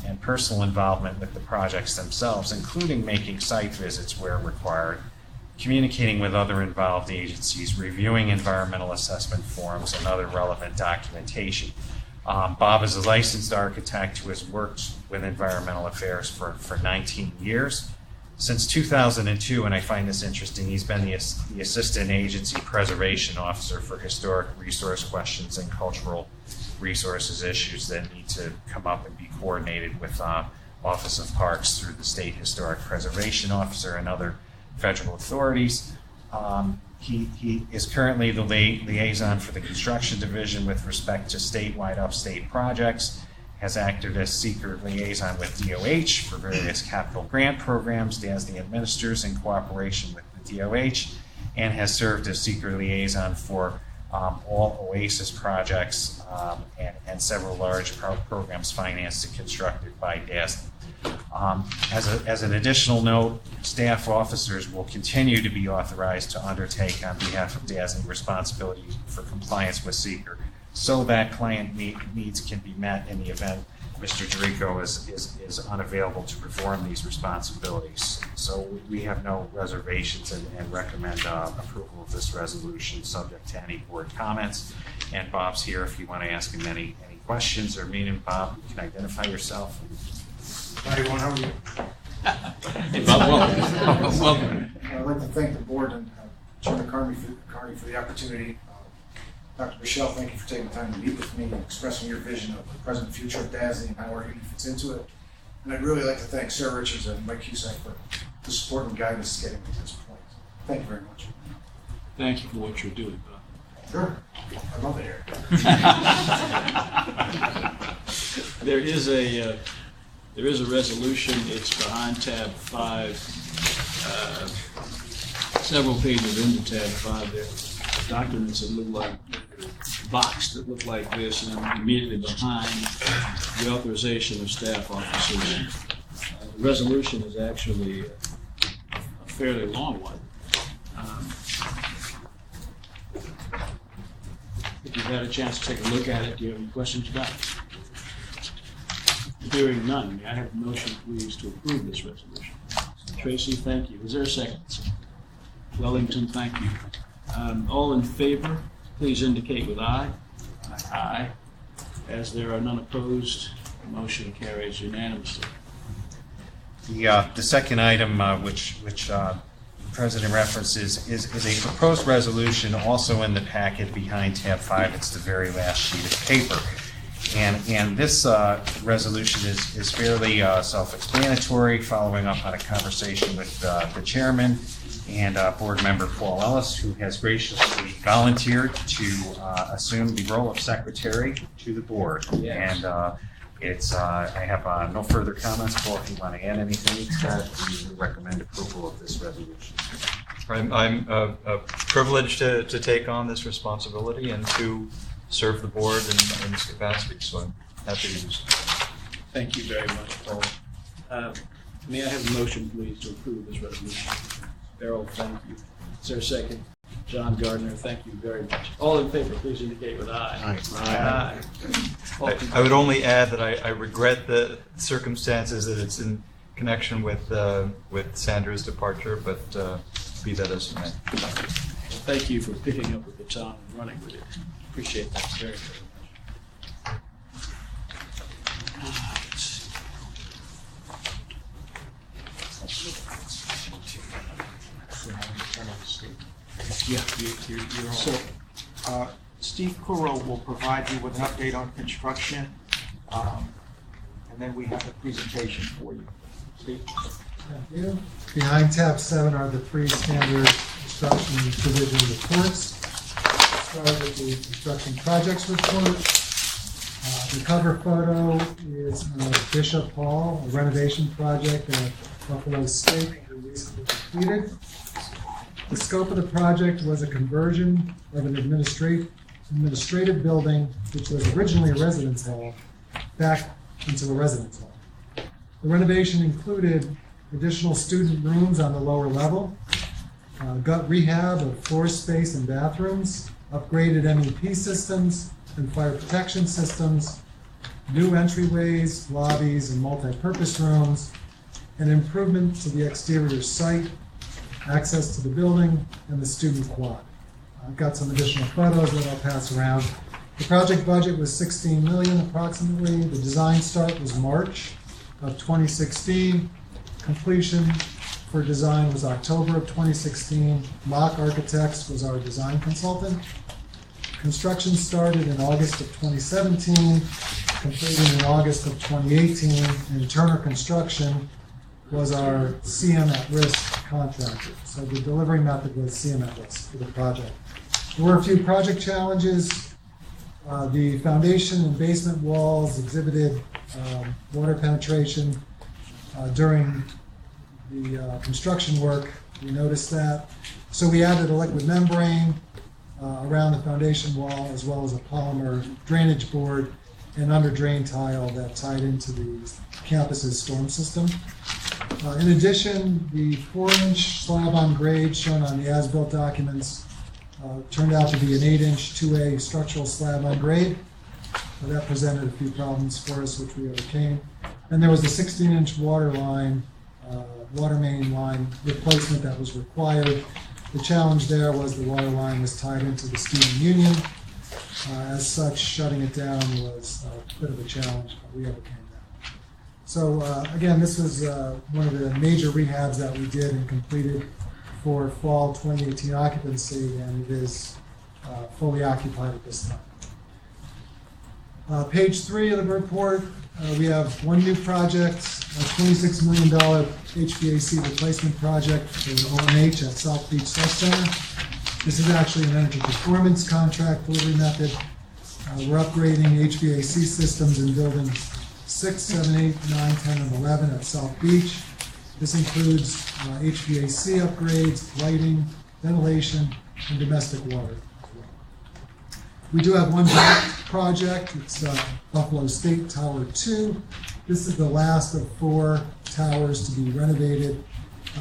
and personal involvement with the projects themselves, including making site visits where required, communicating with other involved agencies, reviewing environmental assessment forms, and other relevant documentation. Bob is a licensed architect who has worked with environmental affairs for 19 years. Since 2002, and I find this interesting, he's been the Assistant Agency Preservation Officer for historic resource questions and cultural resources issues that need to come up and be coordinated with Office of Parks through the State Historic Preservation Officer and other federal authorities. He is currently the liaison for the Construction Division with respect to statewide upstate projects, has acted as seeker liaison with DOH for various capital grant programs DASNY administers in cooperation with the DOH, and has served as seeker liaison for all OASIS projects and several large programs financed and constructed by DASNY. As an additional note, staff officers will continue to be authorized to undertake on behalf of DASNY responsibility for compliance with seeker, so that client needs can be met in the event Mr. DeRico is unavailable to perform these responsibilities. So we have no reservations and recommend approval of this resolution subject to any board comments. And Bob's here if you want to ask him any questions or meet him. Bob, you can identify yourself. Hi everyone, how are you? Hey, Bob, welcome. Welcome. I'd like to thank the board and Chairman Carney for the opportunity. Dr. Michelle, thank you for taking the time to meet with me and expressing your vision of the present and future of DASNY and how our unit fits into it. And I'd really like to thank Sarah Richards and Mike Cusack for the support and guidance getting to this point. Thank you very much. Thank you for what you're doing, Bob. Sure. I love it here. There is a resolution. It's behind tab 5, several pages into tab 5 there. Documents that look like box that look like this, and then immediately behind the authorization of staff officers. The resolution is actually a fairly long one. If you've had a chance to take a look at it, do you have any questions about it? Hearing none, may I have a motion, please, to approve this resolution? Tracy, thank you. Is there a second? Wellington, thank you. All in favor, please indicate with aye. Aye. As there are none opposed, the motion carries unanimously. The second item, which President references, is a proposed resolution also in the packet behind tab 5. It's the very last sheet of paper. And this resolution is fairly self-explanatory, following up on a conversation with the chairman and board member Paul Ellis, who has graciously volunteered to assume the role of secretary to the board. Yes. And I have no further comments. Paul, if you want to add anything to that, we recommend approval of this resolution. I'm privileged to take on this responsibility and to serve the board in this capacity, so I'm happy to use it. Thank you very much, Paul. May I have a motion, please, to approve this resolution? Beryl, thank you. Is there a second? John Gardner, thank you very much. All in favor, please indicate with aye. Aye. Aye. I would only add that I regret the circumstances that it's in connection with Sandra's departure, but be that as it may. Thank you for picking up with the baton and running with it. Appreciate that very, very much. Yeah, you're on. So, Steve Kuro will provide you with an update on construction, and then we have a presentation for you. Steve? Thank you. Behind tab 7 are the 3 standard construction division reports. Start with the construction projects report. The cover photo is of Bishop Hall, a renovation project at Buffalo State we recently completed. The scope of the project was a conversion of an administrative building, which was originally a residence hall, back into a residence hall. The renovation included additional student rooms on the lower level, gut rehab of floor space and bathrooms, upgraded MEP systems and fire protection systems, new entryways, lobbies, and multi-purpose rooms, an improvement to the exterior site, access to the building, and the student quad. I've got some additional photos that I'll pass around. The project budget was $16 million approximately. The design start was March of 2016. Completion for design was October of 2016. Mock Architects was our design consultant. Construction started in August of 2017, completed in August of 2018, and Turner Construction was our CM at risk contractor. So the delivery method was CM at risk for the project. There were a few project challenges. The foundation and basement walls exhibited water penetration during the construction work. We noticed that. So we added a liquid membrane around the foundation wall, as well as a polymer drainage board and under drain tile that tied into the campus's storm system. In addition, the 4-inch slab on grade shown on the as-built documents turned out to be an 8-inch 2A structural slab on grade. That presented a few problems for us, which we overcame. And there was a 16-inch water main line replacement that was required. The challenge there was the water line was tied into the student union. As such, shutting it down was a bit of a challenge, but we overcame that. So again, this was one of the major rehabs that we did and completed for fall 2018 occupancy, and it is fully occupied at this time. Page 3 of the report, we have one new project, a $26 million HVAC replacement project for OMH at South Beach Tech Center. This is actually an energy performance contract delivery method. We're upgrading HVAC systems in buildings 6, 7, 8, 9, 10, and 11 at South Beach. This includes HVAC upgrades, lighting, ventilation, and domestic water. We do have one project. It's Buffalo State Tower 2. This is the last of 4 towers to be renovated.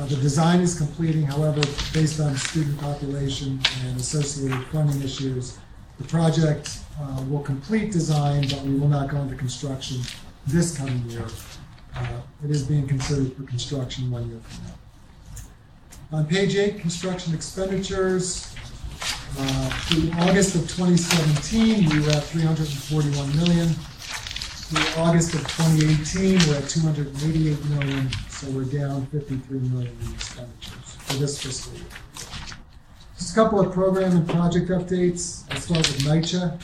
The design is completing, however, based on student population and associated funding issues, the project will complete design, but we will not go into construction this coming year. It is being considered for construction 1 year from now. On page 8, construction expenditures. Through August of 2017, we were at $341 million. Through August of 2018, we're at $288 million, so we're down $53 million in expenditures for this fiscal year. Just a couple of program and project updates. I'll start with NYCHA.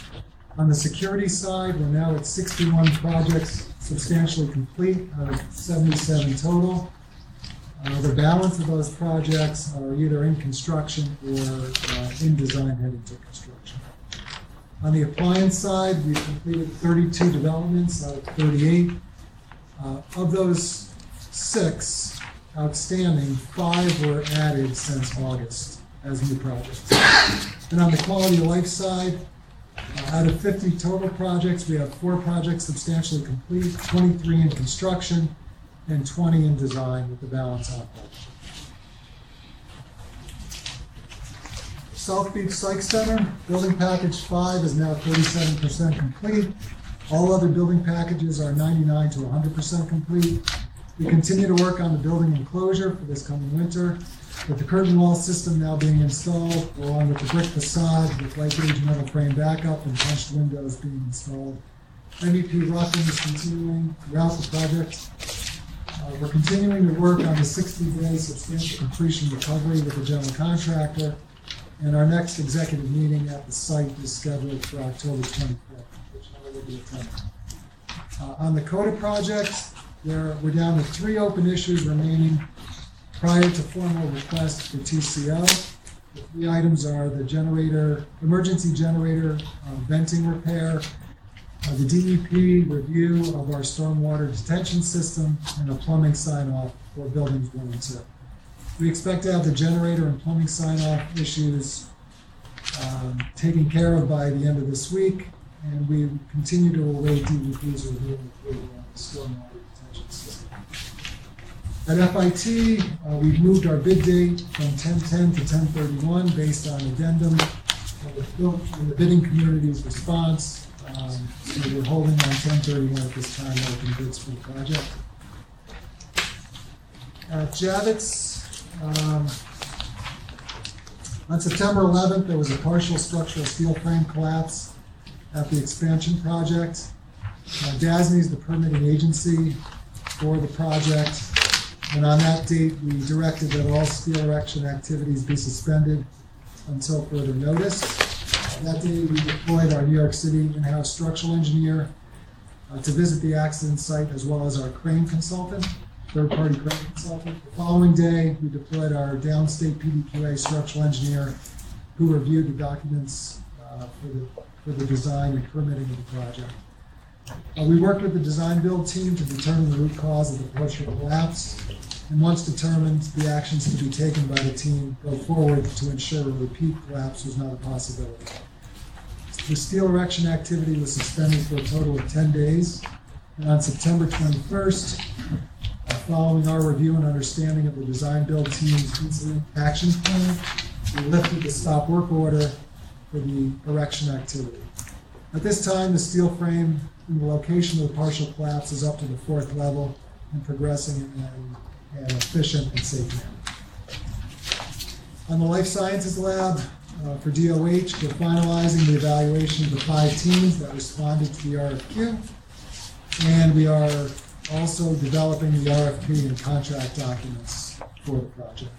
On the security side, we're now at 61 projects substantially complete out of 77 total. The balance of those projects are either in construction or in design heading to construction. On the appliance side, we've completed 32 developments out of 38. Of those 6 outstanding, 5 were added since August as new projects. And on the quality of life side, out of 50 total projects, we have 4 projects substantially complete, 23 in construction, and 20 in design, with the balance on budget. South Beach Psych Center, building package 5 is now 37% complete. All other building packages are 99 to 100% complete. We continue to work on the building enclosure for this coming winter, with the curtain wall system now being installed, along with the brick facade with light gauge metal frame backup and punched windows being installed. MEP roughing is continuing throughout the project. We're continuing to work on the 60-day substantial completion recovery with the general contractor, and our next executive meeting at the site is scheduled for October 25th, which I will be attending. On the CODA project, we're down to 3 open issues remaining prior to formal request for TCO. The 3 items are the emergency generator venting repair, the DEP review of our stormwater detention system, and a plumbing sign-off for buildings 1 and 2. We expect to have the generator and plumbing sign-off issues taken care of by the end of this week, and we continue to await DEP's review and approval on the stormwater detention system. At FIT, we've moved our bid date from 10/10 to 10/31 based on addendum in the bidding community's response. So we're holding on 10/31 at this time, open bids for the project. At Javits, on September 11th, there was a partial structural steel frame collapse at the expansion project. DASNY is the permitting agency for the project, and on that date, we directed that all steel erection activities be suspended until further notice. That day, we deployed our New York City in-house structural engineer to visit the accident site, as well as our crane consultant, third-party crane consultant. The following day, we deployed our downstate PDQA structural engineer, who reviewed the documents for the design and permitting of the project. We worked with the design build team to determine the root cause of the partial collapse, and once determined, the actions to be taken by the team go forward to ensure a repeat collapse was not a possibility. The steel erection activity was suspended for a total of 10 days, and on September 21st, following our review and understanding of the design build team's incident action plan, we lifted the stop work order for the erection activity. At this time, the steel frame in the location of the partial collapse is up to the 4th level and progressing in an efficient and safe manner. On the Life Sciences Lab, for DOH, we're finalizing the evaluation of the 5 teams that responded to the RFQ, and we are also developing the RFP and contract documents for the project.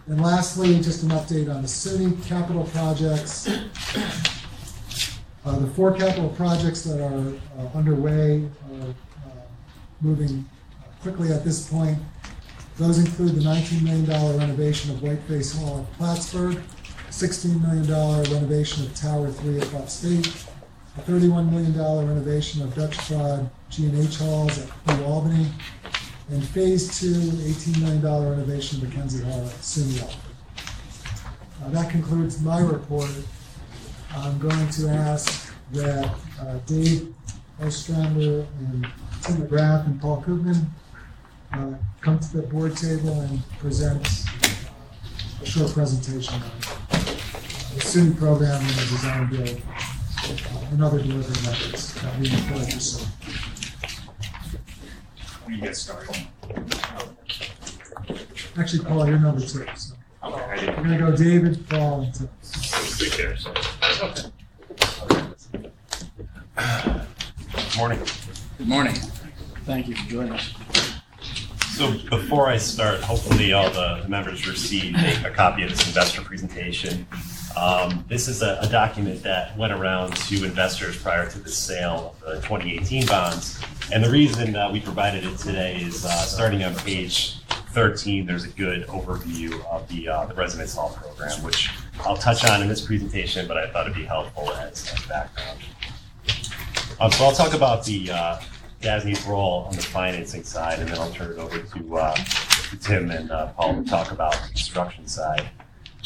And lastly, just an update on the SUNY capital projects. The 4 capital projects that are underway are moving quickly at this point. Those include the $19 million renovation of Whiteface Hall at Plattsburgh, $16 million renovation of Tower 3 at Upstate, a $31 million renovation of Dutch Prod G&H Halls at New Albany, and Phase 2, $18 million renovation of Mackenzie Hall at SUNY Albany. That concludes my report. I'm going to ask that Dave Ostrander and Tim McGrath and Paul Koopman come to the board table and present a short presentation on the SUNY program and the design build and other delivery methods that we employ for SUNY. When you get started. Actually, Paul, you're number 2. So. Okay. We're going to go David, Paul, and Tim. Morning. Good morning. Thank you for joining us. So before I start, hopefully all the members received a copy of this investor presentation. This is a document that went around to investors prior to the sale of the 2018 bonds. And the reason we provided it today is starting on page 13, there's a good overview of the Residence Hall program, which I'll touch on in this presentation, but I thought it'd be helpful as background. So I'll talk about the DASNY's role on the financing side, and then I'll turn it over to Tim and Paul to talk about the construction side.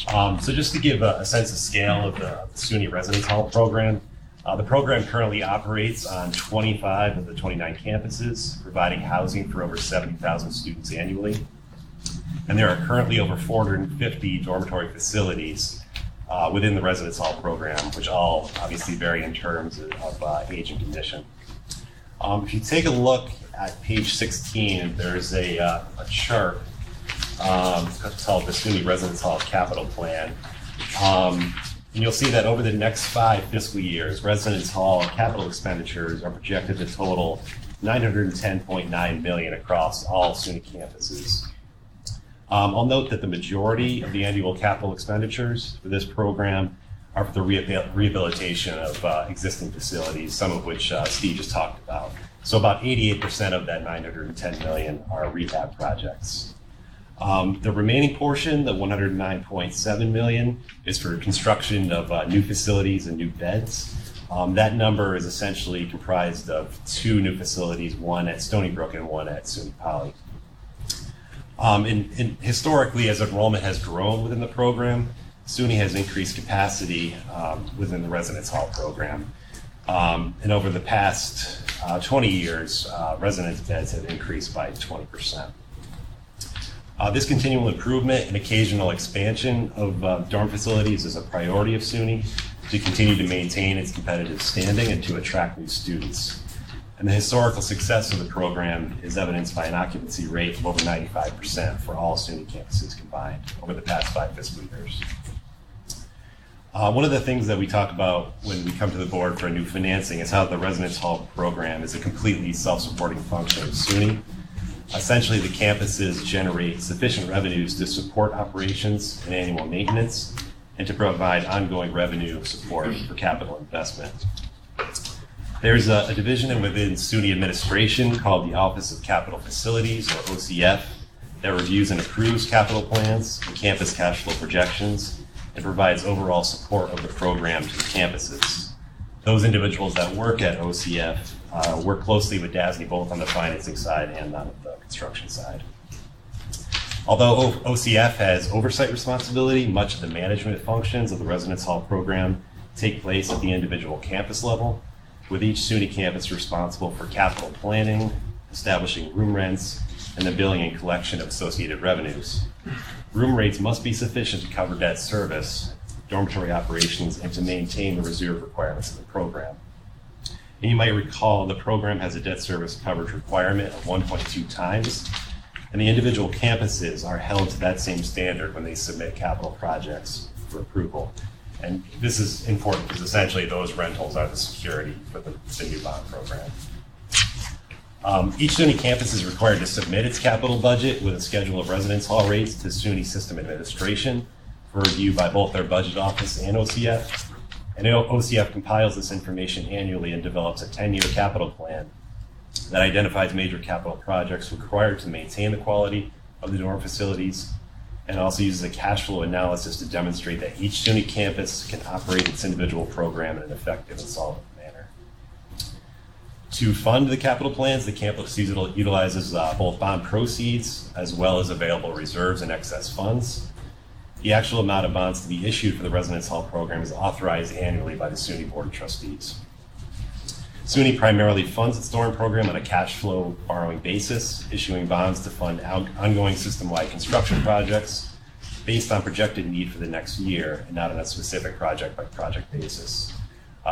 So just to give a sense of scale of the SUNY Residence Hall program, the program currently operates on 25 of the 29 campuses, providing housing for over 70,000 students annually. And there are currently over 450 dormitory facilities within the Residence Hall program, which all obviously vary in terms of age and condition. If you take a look at page 16, there's a chart called the SUNY Residence Hall Capital Plan. And you'll see that over the next 5 fiscal years, Residence Hall capital expenditures are projected to total $910.9 million across all SUNY campuses. I'll note that the majority of the annual capital expenditures for this program are for the rehabilitation of existing facilities, some of which Steve just talked about. So about 88% of that $910 million are rehab projects. The remaining portion, the $109.7 million, is for construction of new facilities and new beds. That number is essentially comprised of 2 new facilities, one at Stony Brook and one at SUNY Poly. Historically, as enrollment has grown within the program, SUNY has increased capacity within the residence hall program. And over the past 20 years, residence beds have increased by 20%. This continual improvement and occasional expansion of dorm facilities is a priority of SUNY to continue to maintain its competitive standing and to attract new students. And the historical success of the program is evidenced by an occupancy rate of over 95% for all SUNY campuses combined over the past 5 fiscal years. One of the things that we talk about when we come to the board for new financing is how the residence hall program is a completely self-supporting function of SUNY. Essentially, the campuses generate sufficient revenues to support operations and annual maintenance and to provide ongoing revenue support for capital investment. There's a division within SUNY administration called the Office of Capital Facilities, or OCF, that reviews and approves capital plans and campus cash flow projections and provides overall support of the program to the campuses. Those individuals that work at OCF work closely with DASNY both on the financing side and on the construction side. Although OCF has oversight responsibility, much of the management functions of the residence hall program take place at the individual campus level, with each SUNY campus responsible for capital planning, establishing room rents, and the billing and collection of associated revenues. Room rates must be sufficient to cover debt service, dormitory operations, and to maintain the reserve requirements of the program. And you might recall the program has a debt service coverage requirement of 1.2 times, and the individual campuses are held to that same standard when they submit capital projects for approval. And this is important because essentially those rentals are the security for the new bond program. Each SUNY campus is required to submit its capital budget with a schedule of residence hall rates to SUNY System Administration for review by both their budget office and OCF. And OCF compiles this information annually and develops a 10-year capital plan that identifies major capital projects required to maintain the quality of the dorm facilities, and also uses a cash flow analysis to demonstrate that each SUNY campus can operate its individual program in an effective and solvent manner. To fund the capital plans, the campus utilizes both bond proceeds as well as available reserves and excess funds. The actual amount of bonds to be issued for the residence hall program is authorized annually by the SUNY Board of Trustees. SUNY primarily funds its dorm program on a cash flow borrowing basis, issuing bonds to fund ongoing system-wide construction projects based on projected need for the next year and not on a specific project-by-project basis.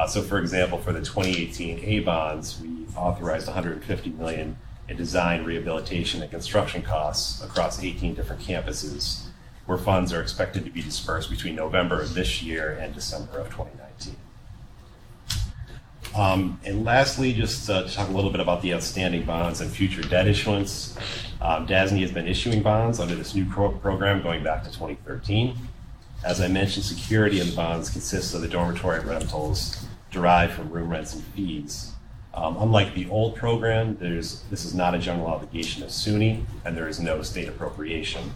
So for example, for the 2018 A bonds, we authorized $150 million in design, rehabilitation, and construction costs across 18 different campuses, where funds are expected to be dispersed between November of this year and December of 2019. And lastly, just to talk a little bit about the outstanding bonds and future debt issuance. DASNY has been issuing bonds under this new program going back to 2013. As I mentioned, security in the bonds consists of the dormitory rentals derived from room rents and fees. Unlike the old program, this is not a general obligation of SUNY, and there is no state appropriation.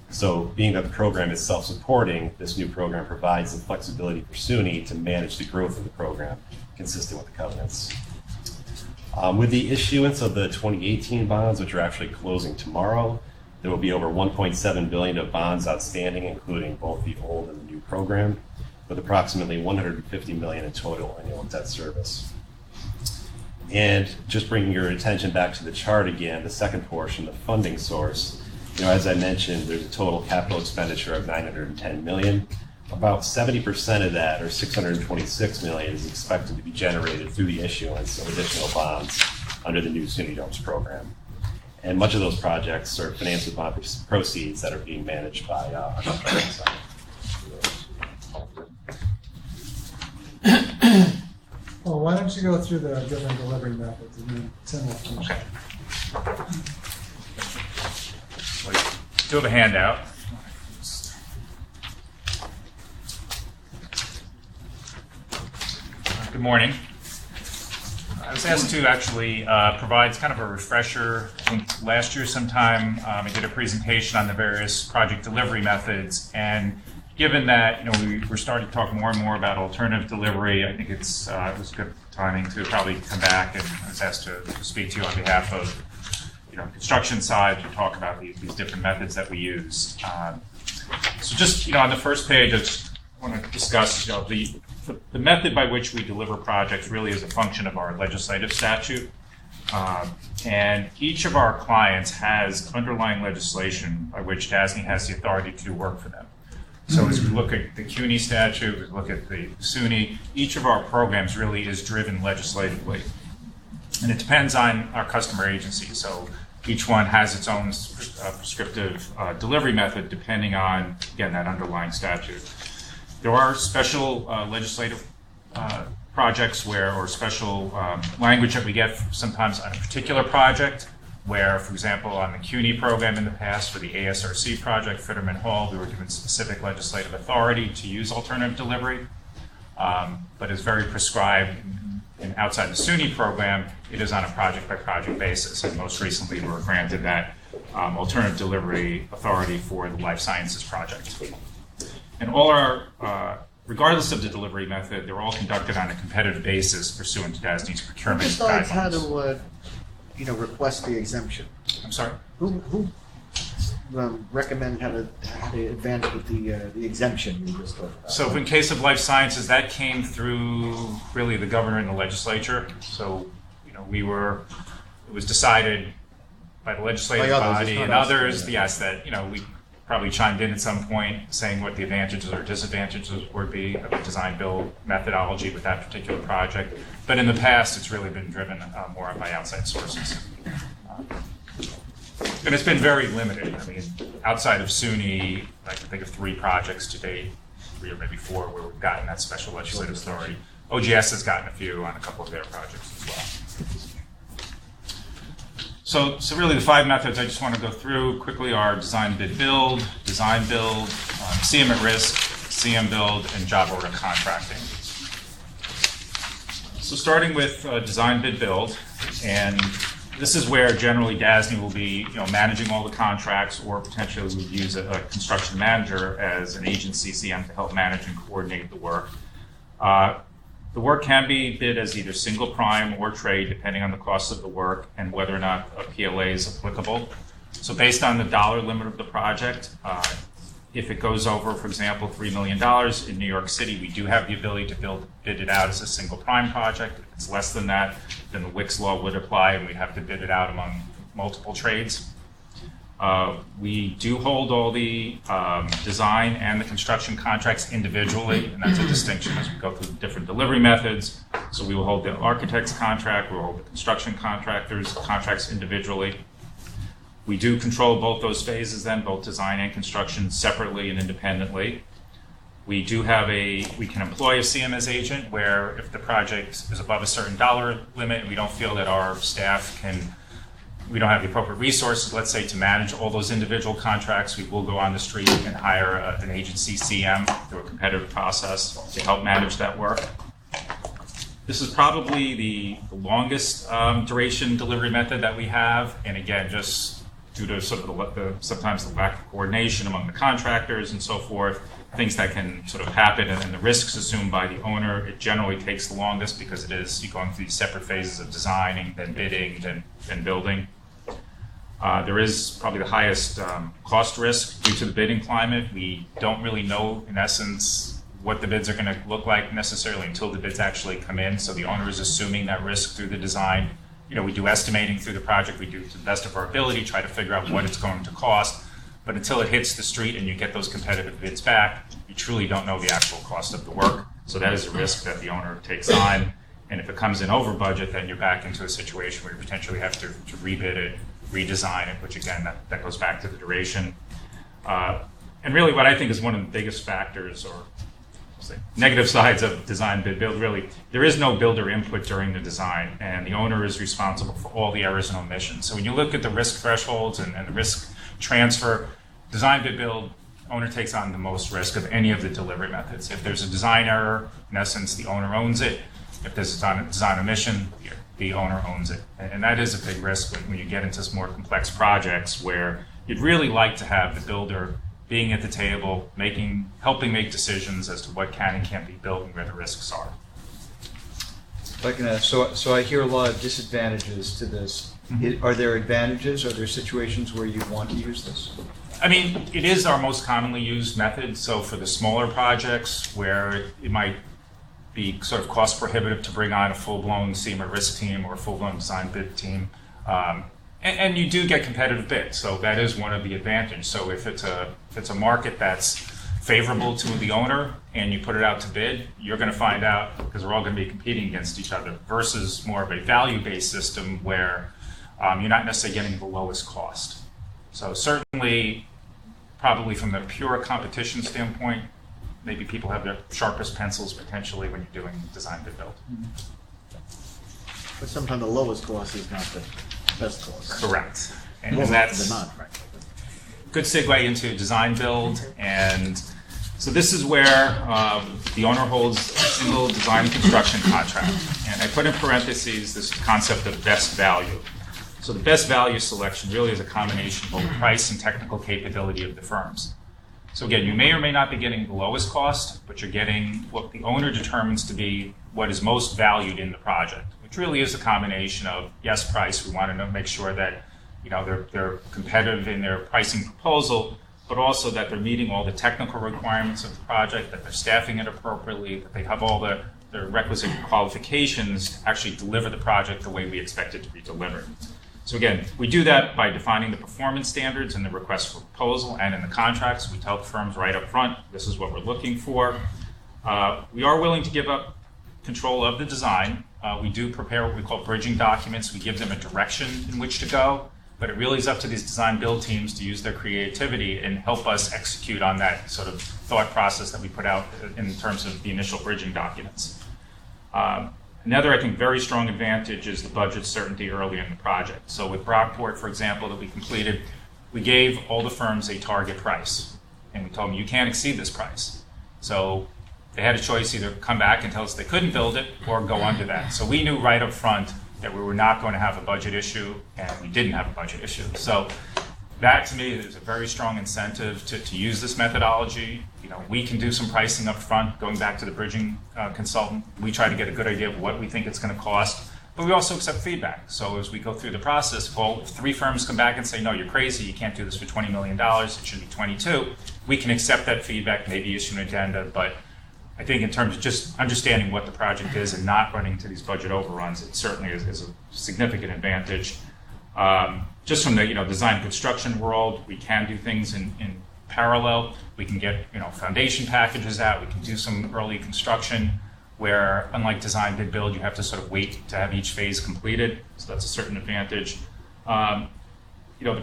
So being that the program is self-supporting, this new program provides the flexibility for SUNY to manage the growth of the program, consistent with the covenants. With the issuance of the 2018 bonds, which are actually closing tomorrow, there will be over $1.7 billion of bonds outstanding, including both the old and the new program, with approximately $150 million in total annual debt service. And just bringing your attention back to the chart again, the second portion, the funding source, as I mentioned, there's a total capital expenditure of $910 million. About 70% of that, or $626 million, is expected to be generated through the issuance of additional bonds under the new SUNY Domes program. And much of those projects are financed with bond proceeds that are being managed by our construction side. Well, why don't you go through the different delivery methods and then Tim will finish. Do have a handout. Good morning. I was asked to actually provide kind of a refresher. I think last year sometime I did a presentation on the various project delivery methods, and given that we're starting to talk more and more about alternative delivery, I think it was good timing to probably come back, and I was asked to speak to you on behalf of construction side to talk about these different methods that we use. So just, on the first page, I just want to discuss, the method by which we deliver projects really is a function of our legislative statute. And each of our clients has underlying legislation by which DASNY has the authority to do work for them. So as we look at the CUNY statute, we look at the SUNY, each of our programs really is driven legislatively. And it depends on our customer agency. So each one has its own prescriptive delivery method depending on, again, that underlying statute. There are special legislative projects or special language that we get sometimes on a particular project where, for example, on the CUNY program in the past for the ASRC project, Fitterman Hall, we were given specific legislative authority to use alternative delivery, but it's very prescribed. And outside the SUNY program, it is on a project-by-project basis. And most recently, we were granted that alternative delivery authority for the life sciences project. And all our, regardless of the delivery method, they're all conducted on a competitive basis pursuant to DASNY's procurement Who decides how guidelines. to, request the exemption? I'm sorry? Who recommend how to advance with the exemption you just talked about? So in case of life sciences, that came through really the governor and the legislature. So, it was decided by the legislative body and others, yes, that, we probably chimed in at some point saying what the advantages or disadvantages would be of the design build methodology with that particular project. But in the past, it's really been driven more by outside sources. And it's been very limited. I mean, outside of SUNY, I can think of 3 projects to date, 3 or maybe 4, where we've gotten that special legislative authority. OGS has gotten a few on a couple of their projects as well. So really the 5 methods I just want to go through quickly are design bid build, CM at risk, CM build, and job order contracting. So starting with design bid build, and this is where generally DASNY will be, managing all the contracts, or potentially we would use a construction manager as an agency CM to help manage and coordinate the work. The work can be bid as either single prime or trade, depending on the cost of the work and whether or not a PLA is applicable. So based on the dollar limit of the project, if it goes over, for example, $3 million in New York City, we do have the ability to bid it out as a single prime project. If it's less than that, then the Wicks law would apply and we'd have to bid it out among multiple trades. We do hold all the design and the construction contracts individually, and that's a distinction as we go through the different delivery methods. So we will hold the architect's contract, we'll hold the construction contractors' contracts individually. We do control both those phases then, both design and construction, separately and independently. We do have we can employ a CMS agent where if the project is above a certain dollar limit, we don't feel that our staff we don't have the appropriate resources, let's say, to manage all those individual contracts, we will go on the street and hire an agency CM through a competitive process to help manage that work. This is probably the longest duration delivery method that we have, and again, just due to sort of sometimes the lack of coordination among the contractors and so forth, things that can sort of happen, and the risks assumed by the owner, it generally takes the longest because you're going through these separate phases of designing, then bidding, then building. There is probably the highest cost risk due to the bidding climate. We don't really know, in essence, what the bids are going to look like necessarily until the bids actually come in. So the owner is assuming that risk through the design. We do estimating through the project. We do to the best of our ability, try to figure out what it's going to cost. But until it hits the street and you get those competitive bids back, you truly don't know the actual cost of the work. So that is a risk that the owner takes on. And if it comes in over budget, then you're back into a situation where you potentially have to rebid it, redesign it, which again, that goes back to the duration. And really what I think is one of the biggest factors, or negative sides of design bid build, really, there is no builder input during the design, and the owner is responsible for all the errors and omissions. So when you look at the risk thresholds and the risk transfer, design bid build, owner takes on the most risk of any of the delivery methods. If there's a design error, in essence, the owner owns it. If there's a design omission, the owner owns it. And that is a big risk when you get into more complex projects where you'd really like to have the builder being at the table, helping make decisions as to what can and can't be built and where the risks are. If I can ask, so I hear a lot of disadvantages to this Are there advantages? Are there situations where you want to use this? I mean, it is our most commonly used method. So for the smaller projects where it might be sort of cost prohibitive to bring on a full-blown SEMA risk team or a full-blown design bid team, and you do get competitive bids. So that is one of the advantages. So if it's a market that's favorable to the owner and you put it out to bid, you're going to find out, because we're all going to be competing against each other, versus more of a value-based system where you're not necessarily getting the lowest cost. So certainly, probably from the pure competition standpoint, maybe people have their sharpest pencils potentially when you're doing design bid build. But sometimes the lowest cost is not the best cost. Correct. And More that's often than not, right? good segue into design build. And so this is where the owner holds a single design and construction contract. And I put in parentheses this concept of best value. So the best value selection really is a combination of both price and technical capability of the firms. So again, you may or may not be getting the lowest cost, but you're getting what the owner determines to be what is most valued in the project, which really is a combination of, yes, price. We want to make sure that they're competitive in their pricing proposal, but also that they're meeting all the technical requirements of the project, that they're staffing it appropriately, that they have all the requisite qualifications to actually deliver the project the way we expect it to be delivered. So again, we do that by defining the performance standards in the request for proposal and in the contracts. We tell the firms right up front, this is what we're looking for. We are willing to give up control of the design. We do prepare what we call bridging documents. We give them a direction in which to go, but it really is up to these design build teams to use their creativity and help us execute on that sort of thought process that we put out in terms of the initial bridging documents. Another, I think, very strong advantage is the budget certainty early in the project. So with Brockport, for example, that we completed, we gave all the firms a target price. And we told them, you can't exceed this price. So they had a choice, either come back and tell us they couldn't build it or go under that. So we knew right up front that we were not going to have a budget issue, and we didn't have a budget issue. So that, to me, is a very strong incentive to use this methodology. We can do some pricing up front, going back to the bridging consultant. We try to get a good idea of what we think it's going to cost, but we also accept feedback. So as we go through the process, if 3 firms come back and say, no, you're crazy, you can't do this for $20 million, it should be 22, we can accept that feedback, maybe issue an addenda, but I think in terms of just understanding what the project is and not running into these budget overruns, it certainly is a significant advantage. Just from the design and construction world, we can do things in parallel. We can get foundation packages out. We can do some early construction where, unlike design bid build, you have to sort of wait to have each phase completed. So that's a certain advantage. The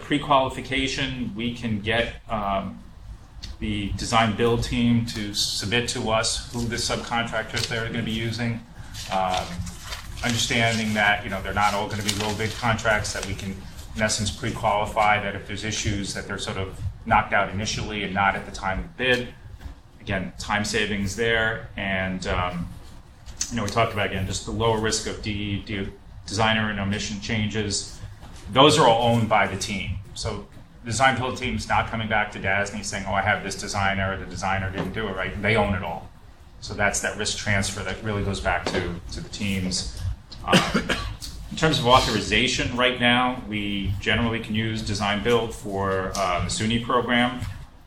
pre-qualification, we can get the design build team to submit to us who the subcontractors they're going to be using. Understanding that they're not all going to be low bid contracts, that we can in essence pre-qualify, that if there's issues that they're sort of knocked out initially and not at the time of bid. Again, time savings there, and we talked about again just the lower risk of designer and omission changes. Those are all owned by the team. So the design build team is not coming back to DASNY saying, oh, I have this designer, or the designer didn't do it right. They own it all. So that's that risk transfer that really goes back to the teams. In terms of authorization right now, we generally can use design build for the SUNY program,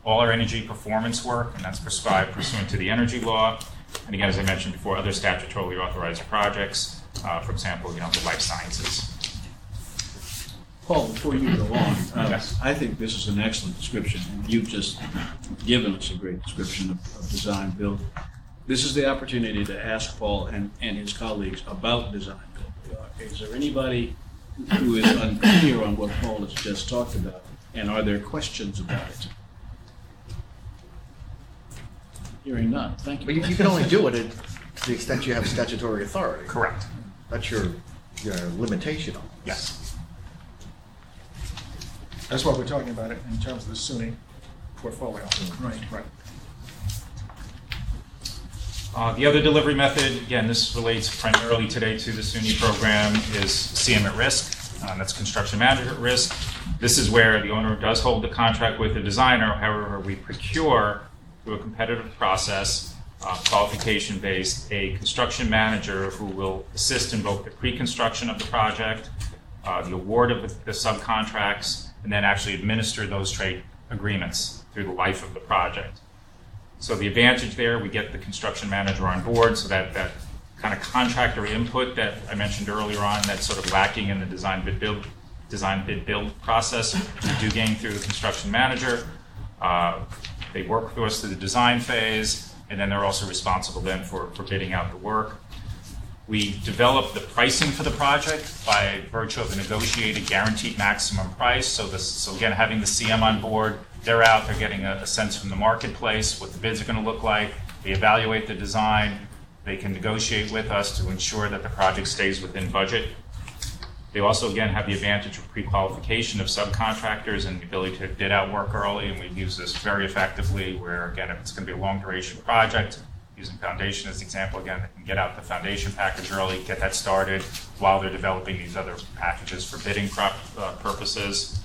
all our energy performance work, and that's prescribed pursuant to the energy law. And again, as I mentioned before, other statutorily authorized projects, for example, the life sciences. Paul, before you go on, Yes. I think this is an excellent description. You've just given us a great description of design build. This is the opportunity to ask Paul and his colleagues about design build. Is there anybody who is unclear on what Paul has just talked about, and are there questions about it? Hearing none, thank you. But you can only do it to the extent you have statutory authority. Correct. That's your limitation on it. Yes. That's what we're talking about in terms of the SUNY portfolio. Right. The other delivery method, again, this relates primarily today to the SUNY program, is CM at risk. That's construction manager at risk. This is where the owner does hold the contract with the designer. However, we procure through a competitive process, qualification-based, a construction manager who will assist in both the pre-construction of the project the award of the subcontracts, and then actually administer those trade agreements through the life of the project. So the advantage there, we get the construction manager on board, so that kind of contractor input that I mentioned earlier on, that's sort of lacking in the design bid build process, we do gain through the construction manager. They work with us through the design phase, and then they're also responsible then for bidding out the work. We develop the pricing for the project by virtue of a negotiated guaranteed maximum price. So again, having the CM on board, they're out, they're getting a sense from the marketplace, what the bids are going to look like. They evaluate the design. They can negotiate with us to ensure that the project stays within budget. They also, again, have the advantage of pre-qualification of subcontractors and the ability to bid out work early, and we've used this very effectively where, again, if it's going to be a long-duration project, using foundation as an example, again, they can get out the foundation package early, get that started while they're developing these other packages for bidding purposes.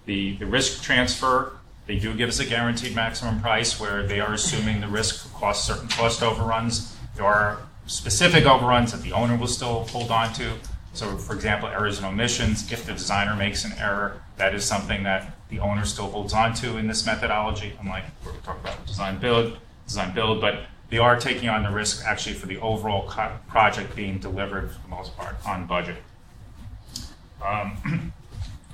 The risk transfer, they do give us a guaranteed maximum price where they are assuming the risk for certain cost overruns. There are specific overruns that the owner will still hold on to. So, for example, errors and omissions, if the designer makes an error, that is something that the owner still holds on to in this methodology, unlike we're talking about design build, but they are taking on the risk actually for the overall project being delivered for the most part on budget.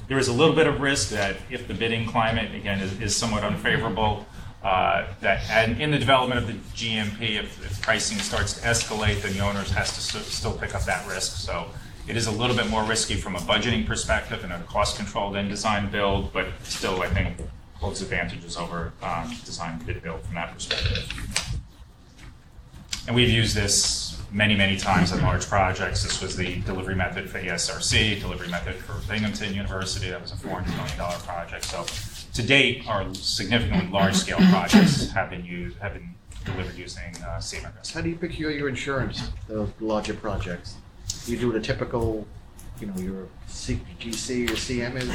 There is a little bit of risk that if the bidding climate, again, is somewhat unfavorable, and in the development of the GMP, if pricing starts to escalate, then the owners has to still pick up that risk. So it is a little bit more risky from a budgeting perspective and a cost control than design build, but still I think holds advantages over design bid build from that perspective. And we've used this many, many times on large projects. This was the delivery method for ESRC, delivery method for Binghamton University. That was a $400 million project. So to date, our significantly large-scale projects have been delivered using CM risk. How do you procure your insurance, those larger projects? You do the typical, your GC or CM is,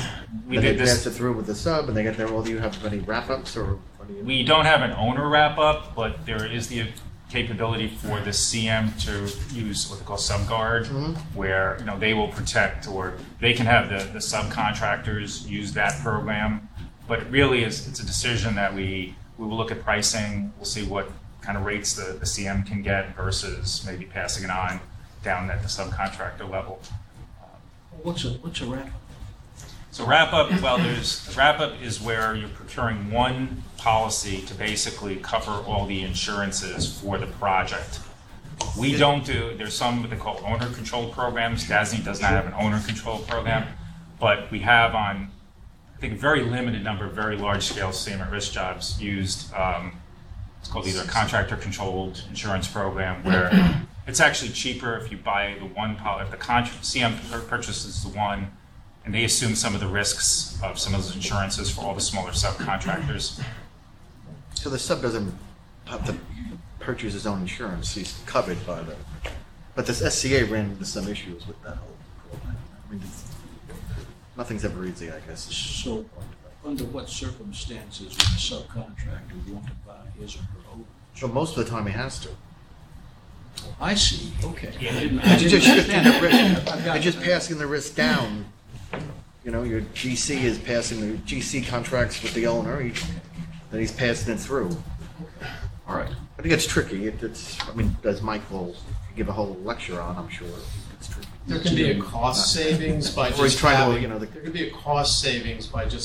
they pass it through with the sub, and they get there. Well, do you have any wrap-ups, or what do you? We don't have an owner wrap-up, but there is the capability for the CM to use what they call subguard, where they will protect, or they can have the subcontractors use that program. But it really it's a decision that we will look at pricing. We'll see what kind of rates the CM can get versus maybe passing it on down at the subcontractor level. What's a wrap-up? So wrap-up is where you're procuring one policy to basically cover all the insurances for the project. We don't there's some what they call owner-controlled programs. DASNY does not have an owner-controlled program, but we have on, I think, a very limited number of very large-scale CM at risk jobs used, it's called either a contractor-controlled insurance program, where it's actually cheaper if you buy the one policy, if the CM purchases the one, and they assume some of the risks of some of those insurances for all the smaller subcontractors. So the sub doesn't have to purchase his own insurance; he's covered by the. But this SCA ran into some issues with that whole program. I mean, nothing's ever easy, I guess. So, under what circumstances would the subcontractor want to buy his or her own? So most of the time he has to. I see. Okay. It's just shifting the risk. And just passing the risk down. Your GC is passing the GC contracts with the owner, then he's passing it through. All right. I think it's tricky. As Mike will give a whole lecture on, I'm sure it's tricky. There can be a cost savings by just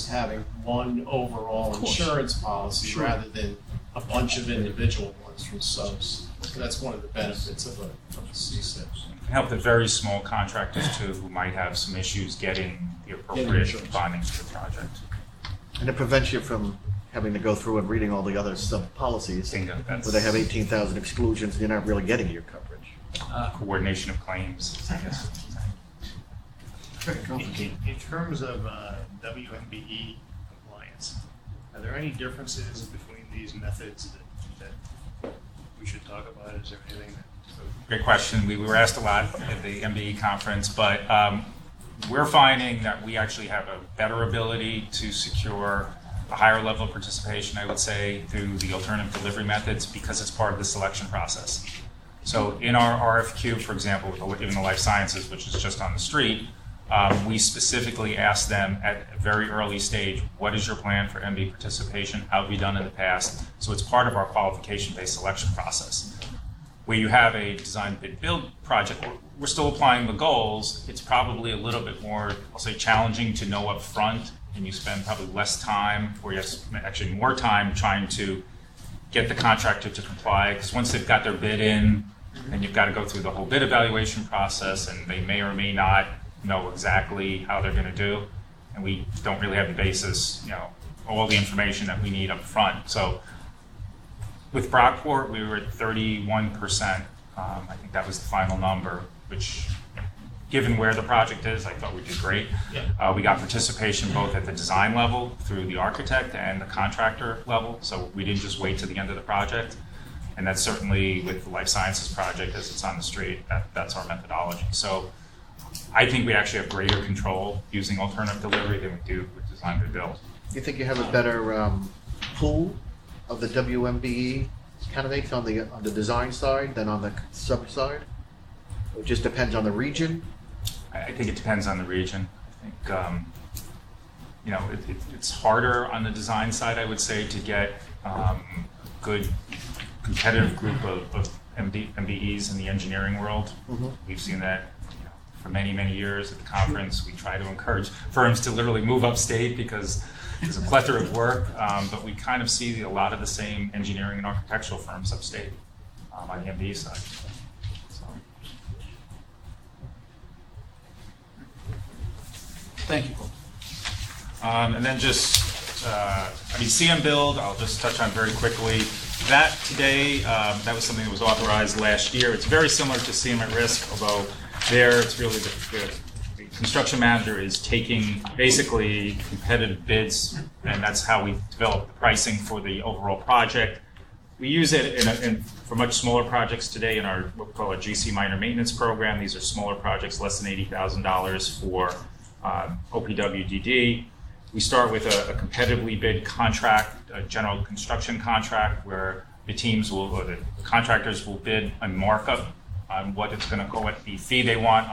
having one overall insurance policy rather than a bunch of individual ones from subs. So that's one of the benefits of a CSIP. Help the very small contractors too, who might have some issues getting the appropriate funding for the project. And it prevents you from having to go through and reading all the other sub policies where they have 18,000 exclusions and you're not really getting your coverage. Coordination of claims, I guess. In terms of WMBE compliance, are there any differences between these methods that we should talk about? Is there anything that... Great question. We were asked a lot at the MBE conference, but we're finding that we actually have a better ability to secure a higher level of participation, I would say, through the alternative delivery methods because it's part of the selection process. So in our RFQ, for example, with even the life sciences, which is just on the street, we specifically asked them at a very early stage, what is your plan for MB participation? How have you done in the past? So it's part of our qualification-based selection process. Where you have a design bid build project, we're still applying the goals. It's probably a little bit more, I'll say, challenging to know up front, and you spend probably less time, or yes, actually more time trying to get the contractor to comply, because once they've got their bid in, then you've got to go through the whole bid evaluation process, and they may or may not know exactly how they're going to do, and we don't really have the basis, all the information that we need up front. So with Brockport, we were at 31%. I think that was the final number, which, given where the project is, I thought we did great. We got participation both at the design level through the architect and the contractor level, so we didn't just wait to the end of the project. And that's certainly with the life sciences project, as it's on the street, that's our methodology. So I think we actually have greater control using alternative delivery than we do with design bid build. Do you think you have a better pool of the WMBE candidates on the design side than on the sub side? It just depends on the region? I think it depends on the region. I think, it's harder on the design side, I would say, to get good competitive group of MBEs in the engineering world. Mm-hmm. We've seen that for many, many years at the conference. We try to encourage firms to literally move upstate because there's a plethora of work, but we kind of see a lot of the same engineering and architectural firms upstate on the MBE side. Thank you, Paul. And then just, CM Build, I'll just touch on very quickly. That today, that was something that was authorized last year. It's very similar to CM at Risk, although there it's really the construction manager is taking basically competitive bids, and that's how we develop the pricing for the overall project. We use it for much smaller projects today in our what we call a GC minor maintenance program. These are smaller projects, less than $80,000 for OPWDD. We start with a competitively bid contract, a general construction contract, where the contractors will bid a markup on what it's going to go, what the fee they want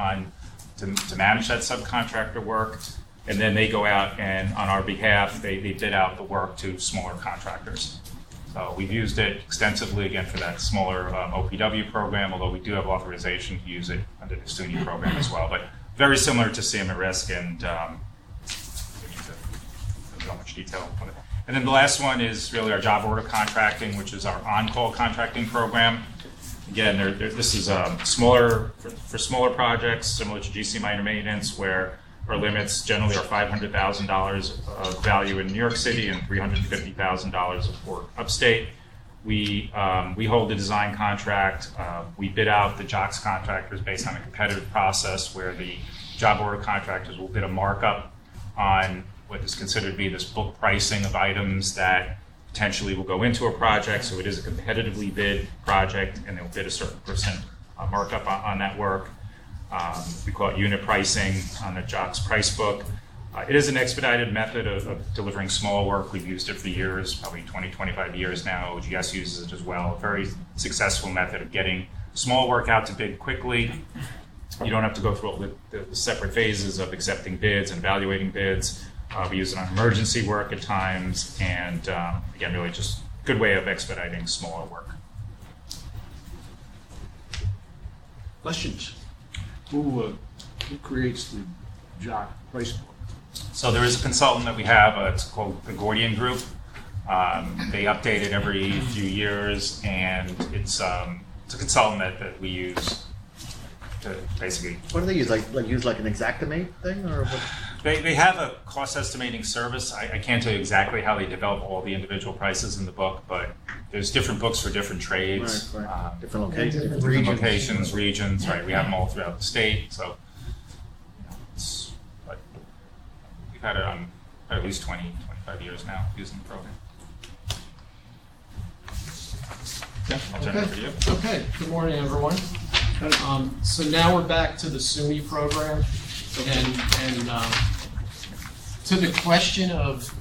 to manage that subcontractor work, and then they go out and on our behalf they bid out the work to smaller contractors. So we've used it extensively again for that smaller OPW program, although we do have authorization to use it under the SUNY program as well. But very similar to CM at Risk, and not much detail on it. And then the last one is really our job order contracting, which is our on-call contracting program. Again, this is smaller for smaller projects, similar to GC minor maintenance, where our limits generally are $500,000 of value in New York City and $350,000 of work upstate. We hold the design contract. We bid out the JOCS contractors based on a competitive process where the job order contractors will bid a markup on what is considered to be this book pricing of items that potentially will go into a project. So it is a competitively bid project, and they'll bid a certain percent markup on that work. We call it unit pricing on the JOCS price book. It is an expedited method of delivering small work. We've used it for years, probably 20, 25 years now. OGS uses it as well. A very successful method of getting small work out to bid quickly. You don't have to go through all the separate phases of accepting bids and evaluating bids. We use it on emergency work at times, and again, really just a good way of expediting smaller work. Questions? Who creates the JOC price book? So there is a consultant that we have. It's called the Gordian Group. They update it every few years, and it's a consultant that we use to basically. What do they use? Like an Xactimate thing, or what? They have a cost estimating service. I can't tell you exactly how they develop all the individual prices in the book, but there's different books for different trades, right. Different locations, different locations, regions. Right, we have them all throughout the state. So but we've had it on at least 20, 25 years now using the program. Yeah, I'll turn it over to you. Okay. Good morning, everyone. So now we're back to the SUNY program, and to the question of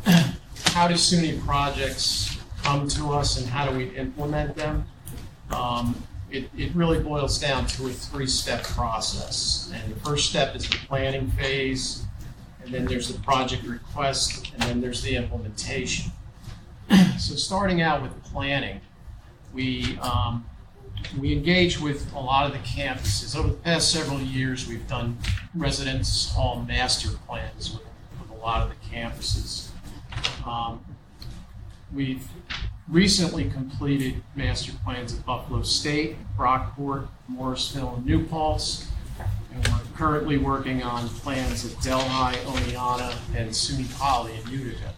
how do SUNY projects come to us and how do we implement them. it really boils down to a 3-step process. And the first step is the planning phase, and then there's the project request, and then there's the implementation. So starting out with planning, we engage with a lot of the campuses. Over the past several years, we've done residence hall master plans with a lot of the campuses. We've recently completed master plans at Buffalo State, Brockport, Morrisville, and New Paltz. And we're currently working on plans at Delhi, Oneonta, and SUNY Poly in Utica.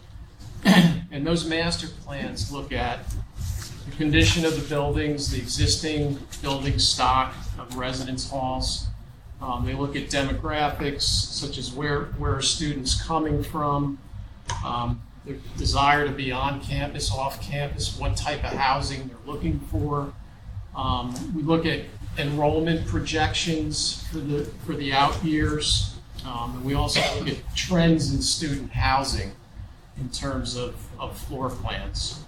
And those master plans look at the condition of the buildings, the existing building stock of residence halls. They look at demographics, such as where are students coming from, their desire to be on campus, off campus, what type of housing they're looking for. We look at enrollment projections for the out years. And we also look at trends in student housing in terms of floor plans.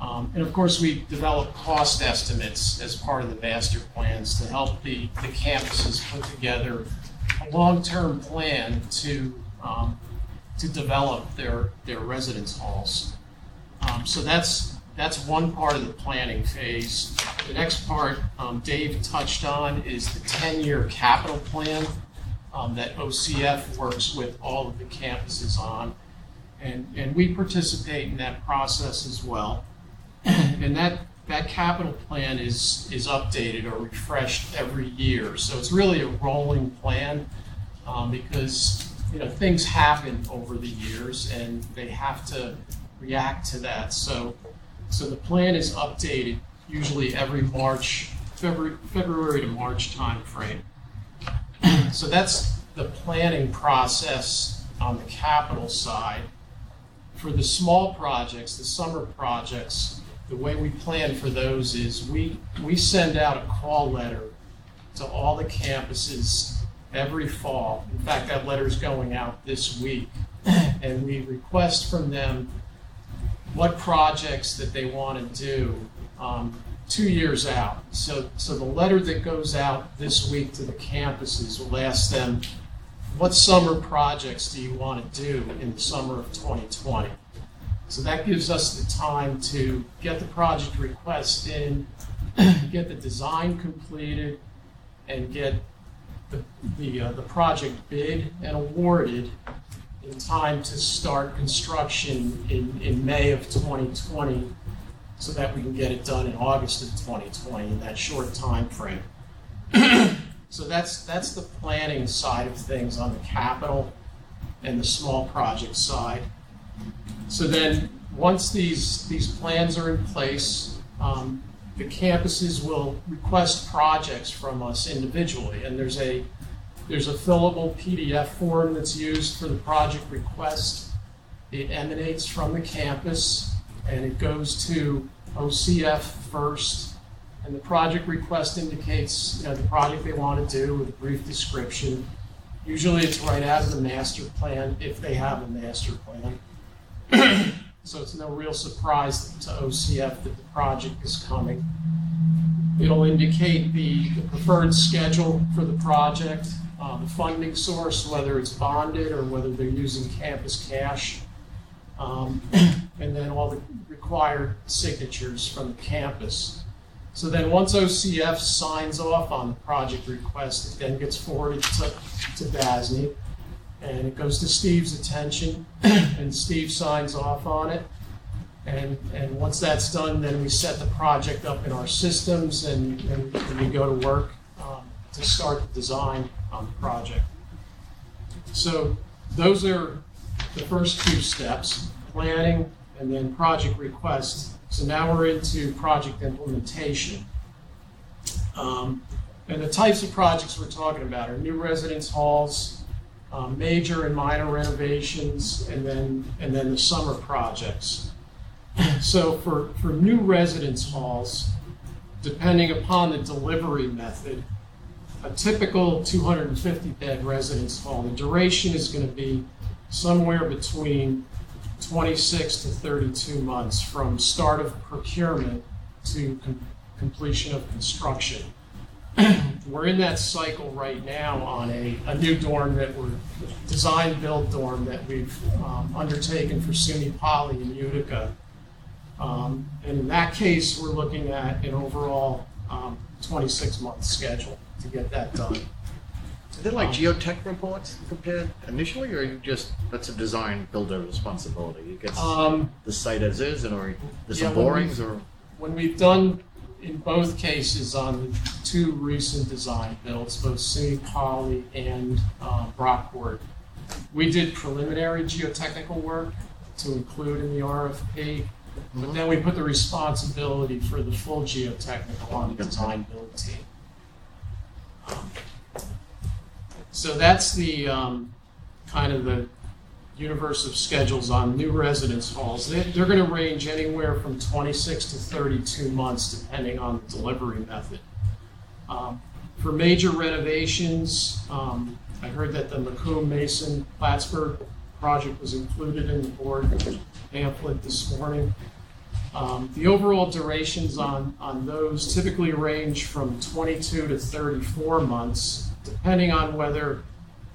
And of course, we develop cost estimates as part of the master plans to help the campuses put together a long-term plan to develop their residence halls. So that's one part of the planning phase. The next part Dave touched on is the 10-year capital plan that OCF works with all of the campuses on. And we participate in that process as well. And that capital plan is updated or refreshed every year. So it's really a rolling plan because things happen over the years and they have to react to that. So the plan is updated usually every February to March time frame. So that's the planning process on the capital side. For the small projects, the summer projects, the way we plan for those is we send out a call letter to all the campuses every fall. In fact, that letter is going out this week. And we request from them what projects that they want to do 2 years out. So the letter that goes out this week to the campuses will ask them, what summer projects do you want to do in the summer of 2020? So that gives us the time to get the project request in, get the design completed, and get the project bid and awarded in time to start construction in May of 2020 so that we can get it done in August of 2020 in that short time frame. So that's the planning side of things on the capital and the small project side. So then once these plans are in place, the campuses will request projects from us individually, and there's a fillable PDF form that's used for the project request. It emanates from the campus and it goes to OCF first. And the project request indicates the project they want to do with a brief description. Usually it's right out of the master plan if they have a master plan. So it's no real surprise to OCF that the project is coming. It'll indicate the preferred schedule for the project, the funding source, whether it's bonded or whether they're using campus cash, and then all the required signatures from the campus. So then once OCF signs off on the project request, it then gets forwarded to DASNY, and it goes to Steve's attention, and Steve signs off on it. And once that's done, then we set the project up in our systems, and we go to work to start the design on the project. So those are the first two steps, planning and then project request. So now we're into project implementation. And the types of projects we're talking about are new residence halls, major and minor renovations, and then the summer projects. So for new residence halls, depending upon the delivery method, a typical 250-bed residence hall, the duration is going to be somewhere between 26 to 32 months from start of procurement to completion of construction. We're in that cycle right now on a new dorm that we're design build dorm that we've undertaken for SUNY Poly in Utica. And in that case, we're looking at an overall 26-month schedule to get that done. Is it like geotech reports prepared initially, or you just, that's a design builder responsibility? You get the site as is, and or there's some borings, or? When we've done, in both cases, on the two recent design builds, both SUNY Poly and Brockport, we did preliminary geotechnical work to include in the RFP, but then we put the responsibility for the full geotechnical on the design build team. So that's the kind of the universe of schedules on new residence halls. They're going to range anywhere from 26 to 32 months, depending on the delivery method. For major renovations, I heard that the Macomb Mason Plattsburgh project was included in the board pamphlet this morning. The overall durations on those typically range from 22 to 34 months, depending on whether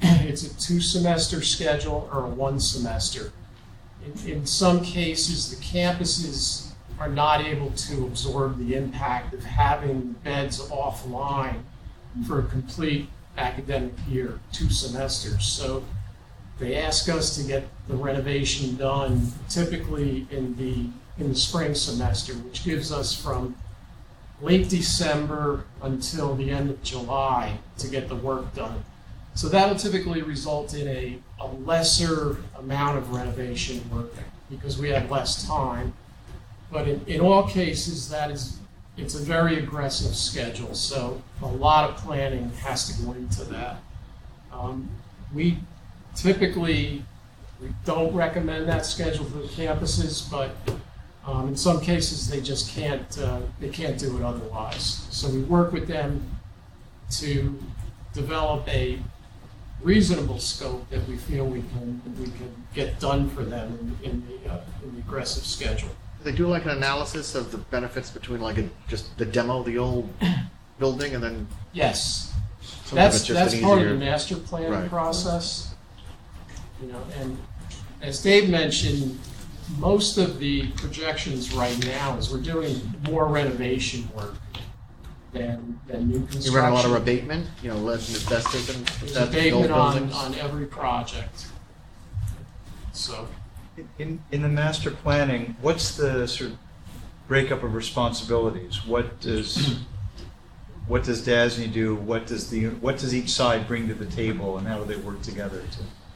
it's a 2-semester schedule or a 1-semester. In some cases, the campuses are not able to absorb the impact of having beds offline for a complete academic year, 2 semesters. So they ask us to get the renovation done typically in the spring semester, which gives us from late December until the end of July to get the work done. So that'll typically result in a lesser amount of renovation work because we have less time. But in all cases, it's a very aggressive schedule. So a lot of planning has to go into that. We don't recommend that schedule for the campuses, but in some cases they just can't do it otherwise. So we work with them to develop a reasonable scope that we feel we can get done for them in the aggressive schedule. Do they do like an analysis of the benefits between like just the demo of the old building and then? Yes, that's part of the master planning process. You know, and as Dave mentioned, most of the projections right now is we're doing more renovation work than new construction. You run a lot of abatement, less investors in There's that abatement old buildings? on every project. So, In the master planning, what's the sort of breakup of responsibilities? What does DASNY do? What does each side bring to the table, and how do they work together?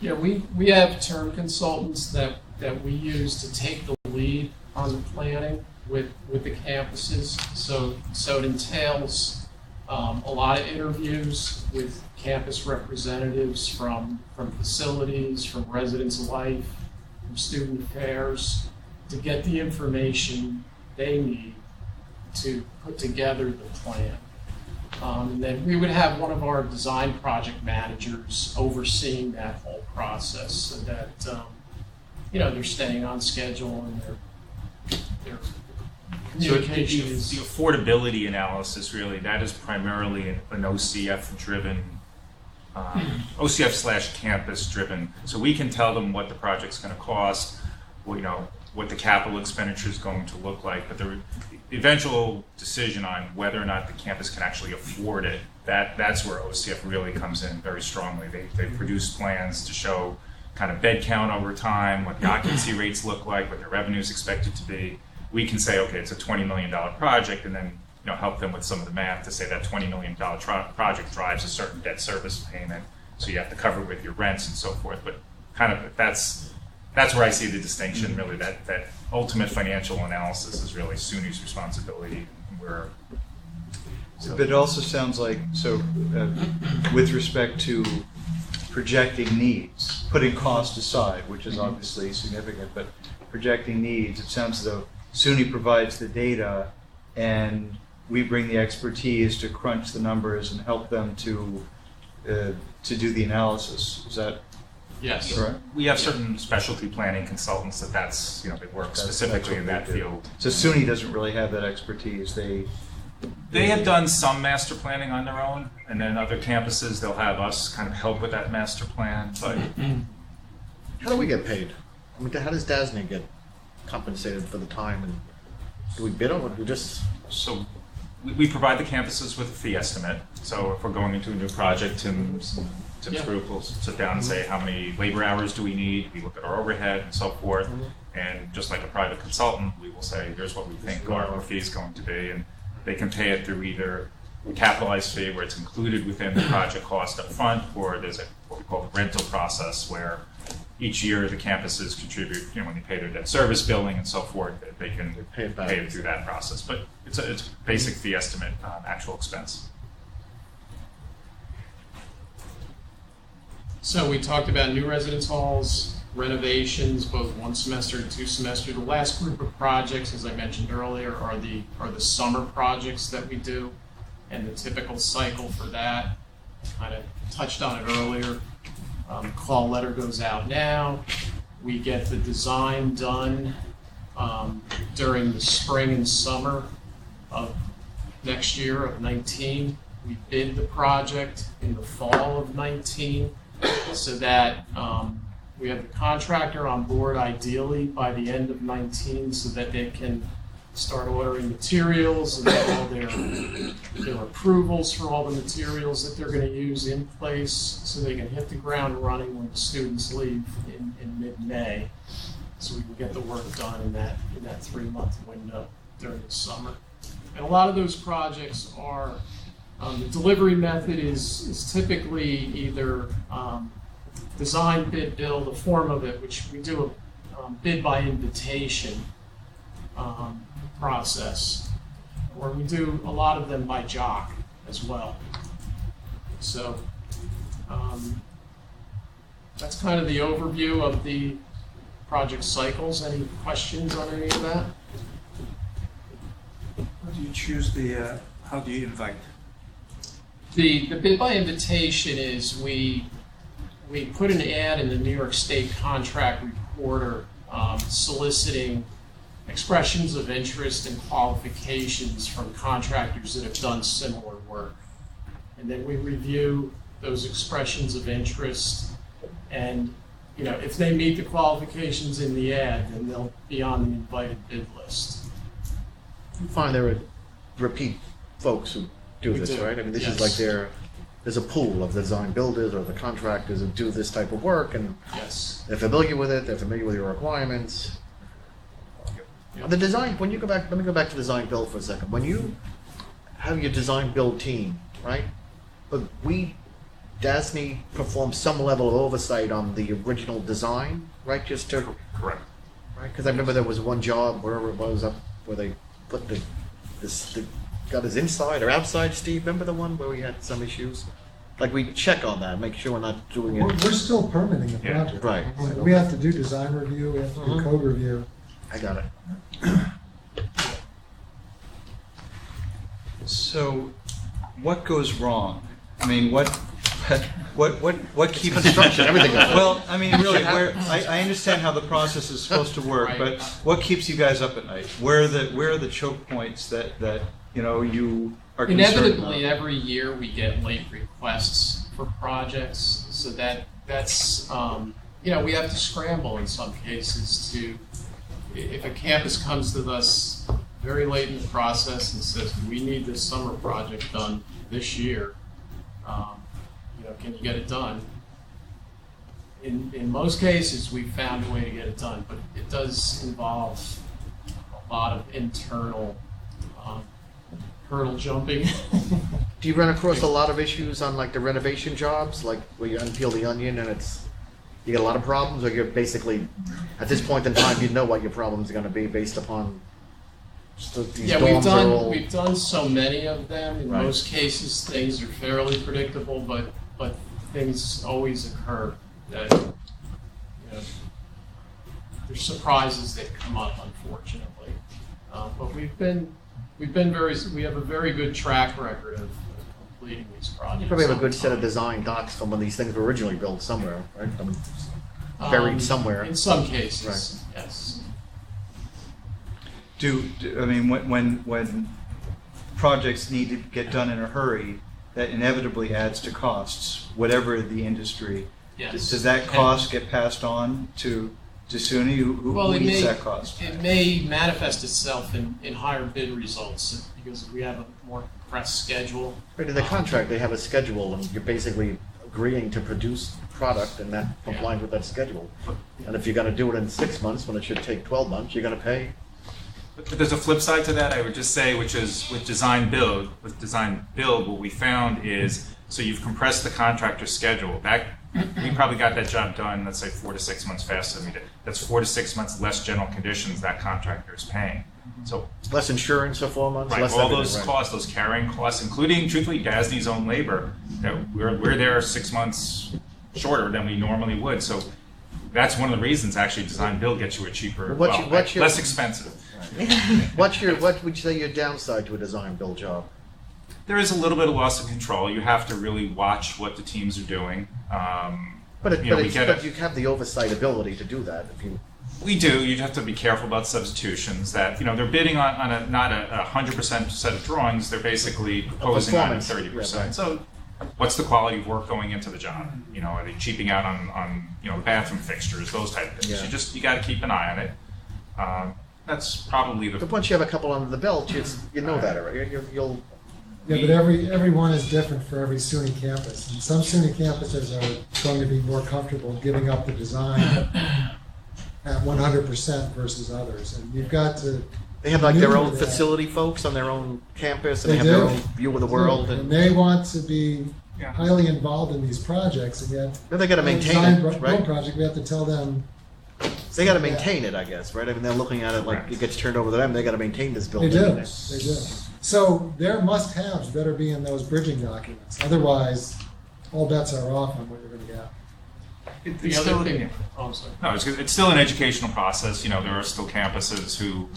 Yeah, we have term consultants that we use to take the lead on the planning with the campuses. So it entails a lot of interviews with campus representatives from facilities, from residence life, from student affairs, to get the information they need to put together the plan. And then we would have one of our design project managers overseeing that whole process so that they're staying on schedule and their communication is. The affordability analysis, really, that is primarily an OCF-driven, OCF/campus-driven. So we can tell them what the project's going to cost, what the capital expenditure is going to look like, but the eventual decision on whether or not the campus can actually afford it, that's where OCF really comes in very strongly. They produce plans to show kind of bed count over time, what the occupancy rates look like, what their revenue is expected to be. We can say, okay, it's a $20 million project, and then help them with some of the math to say that $20 million project drives a certain debt service payment, so you have to cover it with your rents and so forth. But kind of that's where I see the distinction, really, that ultimate financial analysis is really SUNY's responsibility. But it also sounds like, with respect to projecting needs, putting cost aside, which is obviously significant, but projecting needs, it sounds as though SUNY provides the data and we bring the expertise to crunch the numbers and help them to do the analysis. Is that yes? Correct? We have certain specialty planning consultants they work specifically in that field. So SUNY doesn't really have that expertise. They They have done some master planning on their own, and then other campuses, they'll have us kind of help with that master plan, but How do we get paid? I mean, how does DASNY get compensated for the time? And do we bid on it? We just so we provide the campuses with a fee estimate. So if we're going into a new project, Tim's group will sit down and say, how many labor hours do we need? We look at our overhead and so forth. And just like a private consultant, we will say, here's what we think our fee is going to be. And they can pay it through either a capitalized fee where it's included within the project cost up front, or there's what we call the rental process where each year the campuses contribute, when they pay their debt service billing and so forth, they can pay it through that process. But it's a basic fee estimate, actual expense. So we talked about new residence halls, renovations, both 1 semester and 2 semester. The last group of projects, as I mentioned earlier, are the summer projects that we do, and the typical cycle for that. Kind of touched on it earlier. Call letter goes out now. We get the design done during the spring and summer of next year of 19. We bid the project in the fall of 19, so that we have the contractor on board ideally by the end of 19, so that they can start ordering materials and get all their approvals for all the materials that they're going to use in place, so they can hit the ground running when the students leave in mid-May, so we can get the work done in that 3-month window during the summer. And a lot of those projects are, the delivery method is typically either design, bid, build, the form of it, which we do a bid by invitation process, or we do a lot of them by jock as well. So that's kind of the overview of the project cycles. Any questions on any of that? How do you choose how do you invite? The bid by invitation is we put an ad in the New York State Contract Reporter soliciting expressions of interest and qualifications from contractors that have done similar work. And then we review those expressions of interest, and if they meet the qualifications in the ad, then they'll be on the invited bid list. You find there are repeat folks who do this, right? I mean, this is like there's a pool of the design builders or the contractors who do this type of work, and they're familiar with it, they're familiar with your requirements. The design, when you go back, let me go back to design build for a second. When you have your design build team, right? But DASNY performs some level of oversight on the original design, right? Just to correct, right? Because I remember there was one job wherever it was up where they put the got his inside or outside. Steve, remember the one where we had some issues? Like we check on that, make sure we're not doing it. We're still permitting the project. Right. We have to do design review, we have to do code review. I got it. So, what goes wrong? I mean, what keeps construction? Everything goes wrong. Well, I mean, really, I understand how the process is supposed to work, but what keeps you guys up at night? Where are the choke points that you are concerned Inevitably, about? every year we get late requests for projects, so that's we have to scramble in some cases to. If a campus comes to us very late in the process and says, we need this summer project done this year, can you get it done? In most cases, we've found a way to get it done, but it does involve a lot of internal hurdle jumping. Do you run across a lot of issues on like the renovation jobs, like where you unpeel the onion and you get a lot of problems, or you're basically, at this point in time, you know what your problems are going to be based upon these dorms we've done so many of them. In Right. most cases, things are fairly predictable, but things always occur that there's surprises that come up, unfortunately. But we have a very good track record of completing these projects. You probably have a good set of design docs from when these things were originally built somewhere, right? I mean, buried somewhere. In some cases, yes. I mean, when projects need to get done in a hurry, that inevitably adds to costs, whatever the industry. Yes. Does that cost get passed on to SUNY? Who eats that cost? It may manifest itself in higher bid results because we have a more compressed schedule. Right, in the contract, they have a schedule, and you're basically agreeing to produce product and that compliant with that schedule. And if you're gonna do it in 6 months, when it should take 12 months, you're gonna pay. But there's a flip side to that, I would just say, which is with design build. With design build, what we found is, so you've compressed the contractor's schedule. We probably got that job done, let's say 4 to 6 months faster than we did. That's 4 to 6 months less general conditions that contractor is paying. So less insurance for 4 months, right, less all everything, those right. costs, those carrying costs, including truthfully DASNY's own labor, that we're there 6 months shorter than we normally would. So that's one of the reasons actually design build gets you a cheaper, less expensive. What would you say your downside to a design build job? There is a little bit of loss of control. You have to really watch what the teams are doing. But you have the oversight ability to do that. We do. You have to be careful about substitutions. That they're bidding on not a 100% set of drawings. They're basically proposing on 30%. Yeah, right. So, what's the quality of work going into the job? Are they cheaping out on the bathroom fixtures, those type of things? Yeah. You got to keep an eye on it. That's probably the. But once you have a couple under the belt, you know that already. You'll. Yeah, but every one is different for every SUNY campus. And some SUNY campuses are going to be more comfortable giving up the design at 100% versus others. And you've got to. They have like their own maneuver that. facility folks on their own campus, and They they have do. their own view of the world. And they want to be highly involved in these projects, and yet Well, they got to maintain design it, build right? project, we have to tell them. They got to maintain it, I guess, right? I mean, they're looking at it like it gets turned over to them. They got to maintain this They building. do. They do. So their must-haves better be in those bridging documents. Otherwise, all bets are off on what you're going to get. It's still, I'm sorry. No, it's still an educational process. There are still campuses who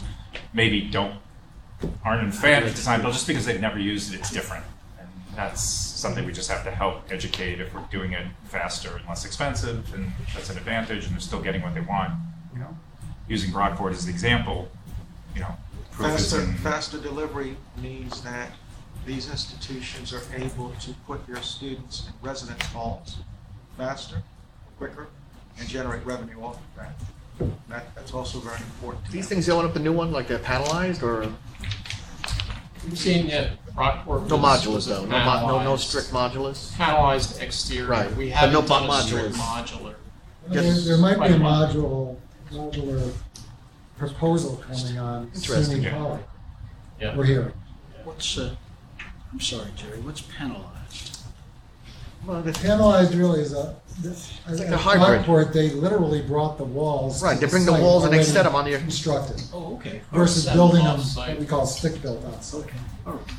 maybe aren't a fan of design build just because they've never used it. It's different, and that's something we just have to help educate. If we're doing it faster and less expensive, and that's an advantage, and they're still getting what they want. Using Brockport as the example, Faster delivery means that these institutions are able to put their students in residence halls faster, quicker, and generate revenue off of that. That's also very important. to These them. things going up the new one, like they're panelized, or We've seen Rockport. no was modulars a though? No panelized- strict modulars. Panelized exterior. Right, We but haven't no done a strict modulars. modular. There might be a Quite modular proposal coming on Interesting. SUNY Poly. Yeah. We're hearing. What's I'm sorry, Jerry. What's penalized? Well, the panelized really is like at a hybrid. Rockport, they literally brought the walls. Right, to they the bring the site walls and they already set them on your. constructed. Oh, okay. Versus Set building them them, off-site. what we call stick built on site.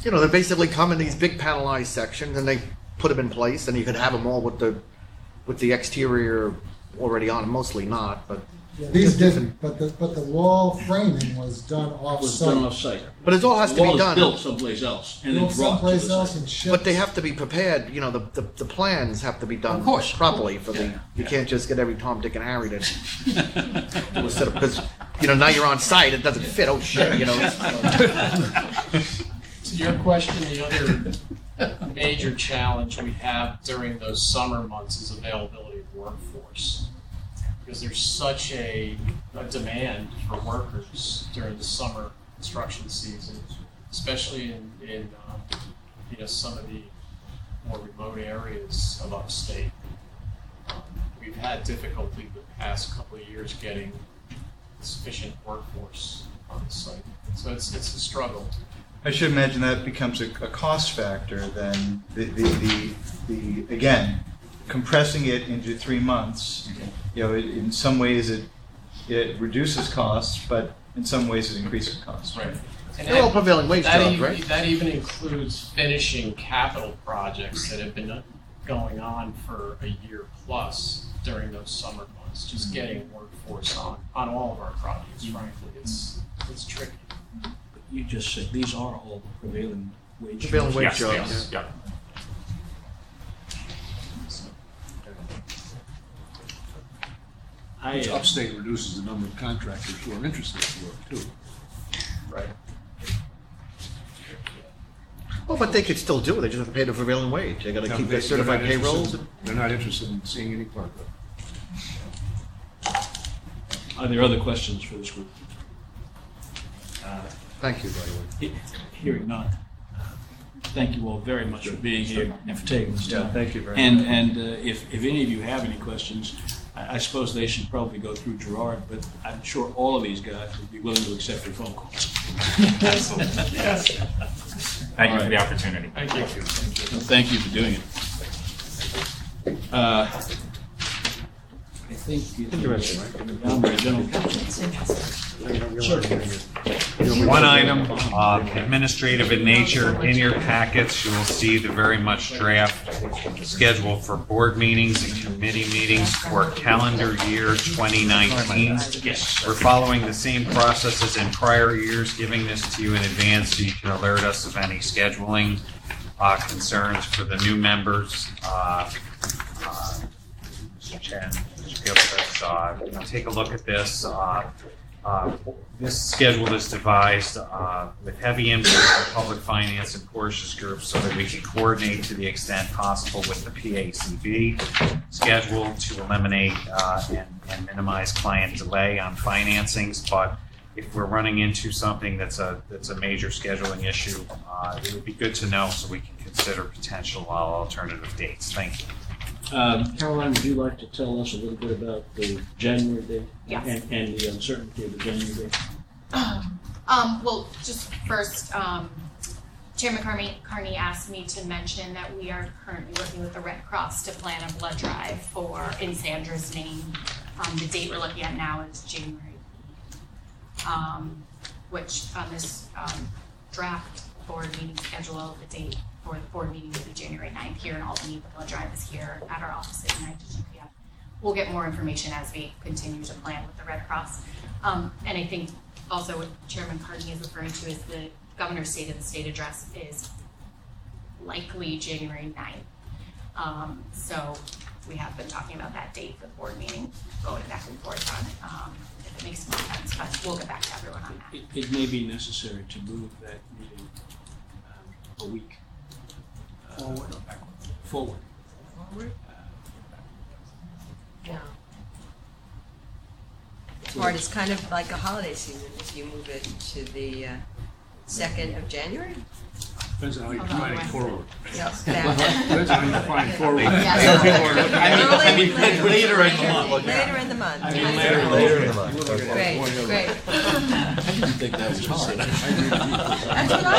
You know, they basically come in these big panelized sections and they put them in place, and you could have them all with the exterior already on, mostly not, but. Yeah, these didn't, but the wall framing was done off Was site. done off-site. But it all has The to be wall is done. built someplace else and then Built brought to someplace the else site. and shipped. But they have to be prepared, you know, the plans have to be done Of course. properly for the, you can't just get every Tom, Dick, and Harry to do a setup, because, you know, now you're on site, it doesn't fit, oh shit, you know. To your question, the other major challenge we have during those summer months is availability of workforce. Because there's such a demand for workers during the summer construction season, especially in some of the more remote areas of upstate. We've had difficulty the past couple of years getting sufficient workforce on the site. So it's a struggle. I should imagine that becomes a cost factor then. The again, compressing it into 3 months, you know, in some ways it reduces costs, but in some ways it increases costs. Right. And They're all prevailing wage jobs, even, right? That even includes finishing capital projects that have been going on for a year plus during those summer months. Just getting workforce on all of our projects, frankly, it's tricky. But you just said these are all prevailing wage. Prevailing wage Yes, jobs, yes, yeah. yeah. Which upstate reduces the number of contractors who are interested in work too. Right. Well, but they could still do it. They just have to pay the prevailing wage. They got to No, keep they- their certified they're not payrolls. interested- They're not interested in seeing any part of it. Are there other questions for this group? Thank you, by the way. Hearing none. Thank you all very much for being here and for taking this time. Yeah, thank you very And if any of you have any questions, I suppose they should probably go through Gerard, but I'm sure all of these guys would be willing to accept your phone calls. Yes. Thank you for the opportunity. Thank you. Thank you for doing it. I think Interesting, right? General Counsel. Sure. One item, administrative in nature. In your packets, you will see the very much draft schedule for board meetings and committee meetings for calendar year 2019. We're following the same process as in prior years, giving this to you in advance so you can alert us of any scheduling concerns for the new members. Mr. Chen, Mr. Gilchrist, take a look at this. This schedule is devised with heavy input from public finance and Porsche's group so that we can coordinate to the extent possible with the PACB schedule to eliminate and minimize client delay on financings. But if we're running into something that's a major scheduling issue, it would be good to know so we can consider potential alternative dates. Thank you. Caroline, would you like to tell us a little bit about the January date? Yes. And the uncertainty of the January date? Well, just first, Chairman Carney asked me to mention that we are currently working with the Red Cross to plan a blood drive in Sandra's name. The date we're looking at now is January 8th, which on this draft board meeting schedule, the date for the board meeting will be January 9th here in Albany. The blood drive is here at our office at 9 to 2 p.m. We'll get more information as we continue to plan with the Red Cross. And I think also what Chairman Carney is referring to is the governor's State of the State address is likely January 9th. So we have been talking about that date for the board meeting, going back and forth on it, if it makes more sense, but we'll get back to everyone on that. It may be necessary to move that meeting a week. Forward or backward? Forward. Yeah. It's hard. It's kind of like a holiday season if you move it to the 2nd of January. Depends on how you define it forward. Yeah. Depends on how you define forward. Later in the month. Later in the month. Later in the month. Great, great. I didn't think that was hard. That's what I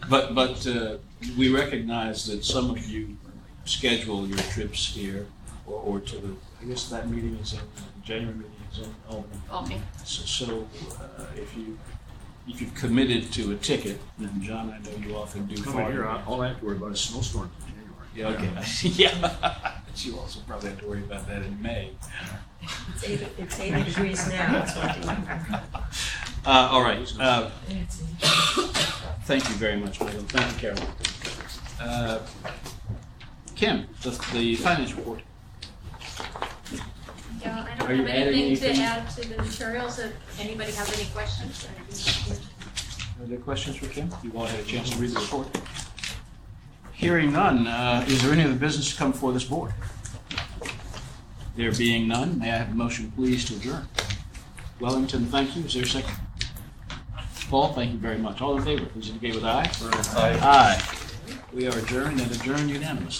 But we recognize that some of you schedule your trips here or to the, I guess that meeting is in, January meeting is in Albany. So if you've committed to a ticket, then John, I know you often do. Coming here, all I have to worry about is snowstorms in January. Yeah, okay. Yeah. But you also probably have to worry about that in May. It's 80 degrees now. All right. Thank you very much, Michael. Thank you, Carol. Kim, the finance report. Yeah, I don't Are you have adding anything to anything? add to the materials. If anybody has any questions. Are there questions for Kim? You all had a chance to read the report. Hearing none, is there any other business to come before this board? There being none, may I have a motion, please, to adjourn? Wellington, thank you. Is there a second? Paul, thank you very much. All in favor, please indicate with aye. Aye. Aye. We are adjourned and adjourned unanimously.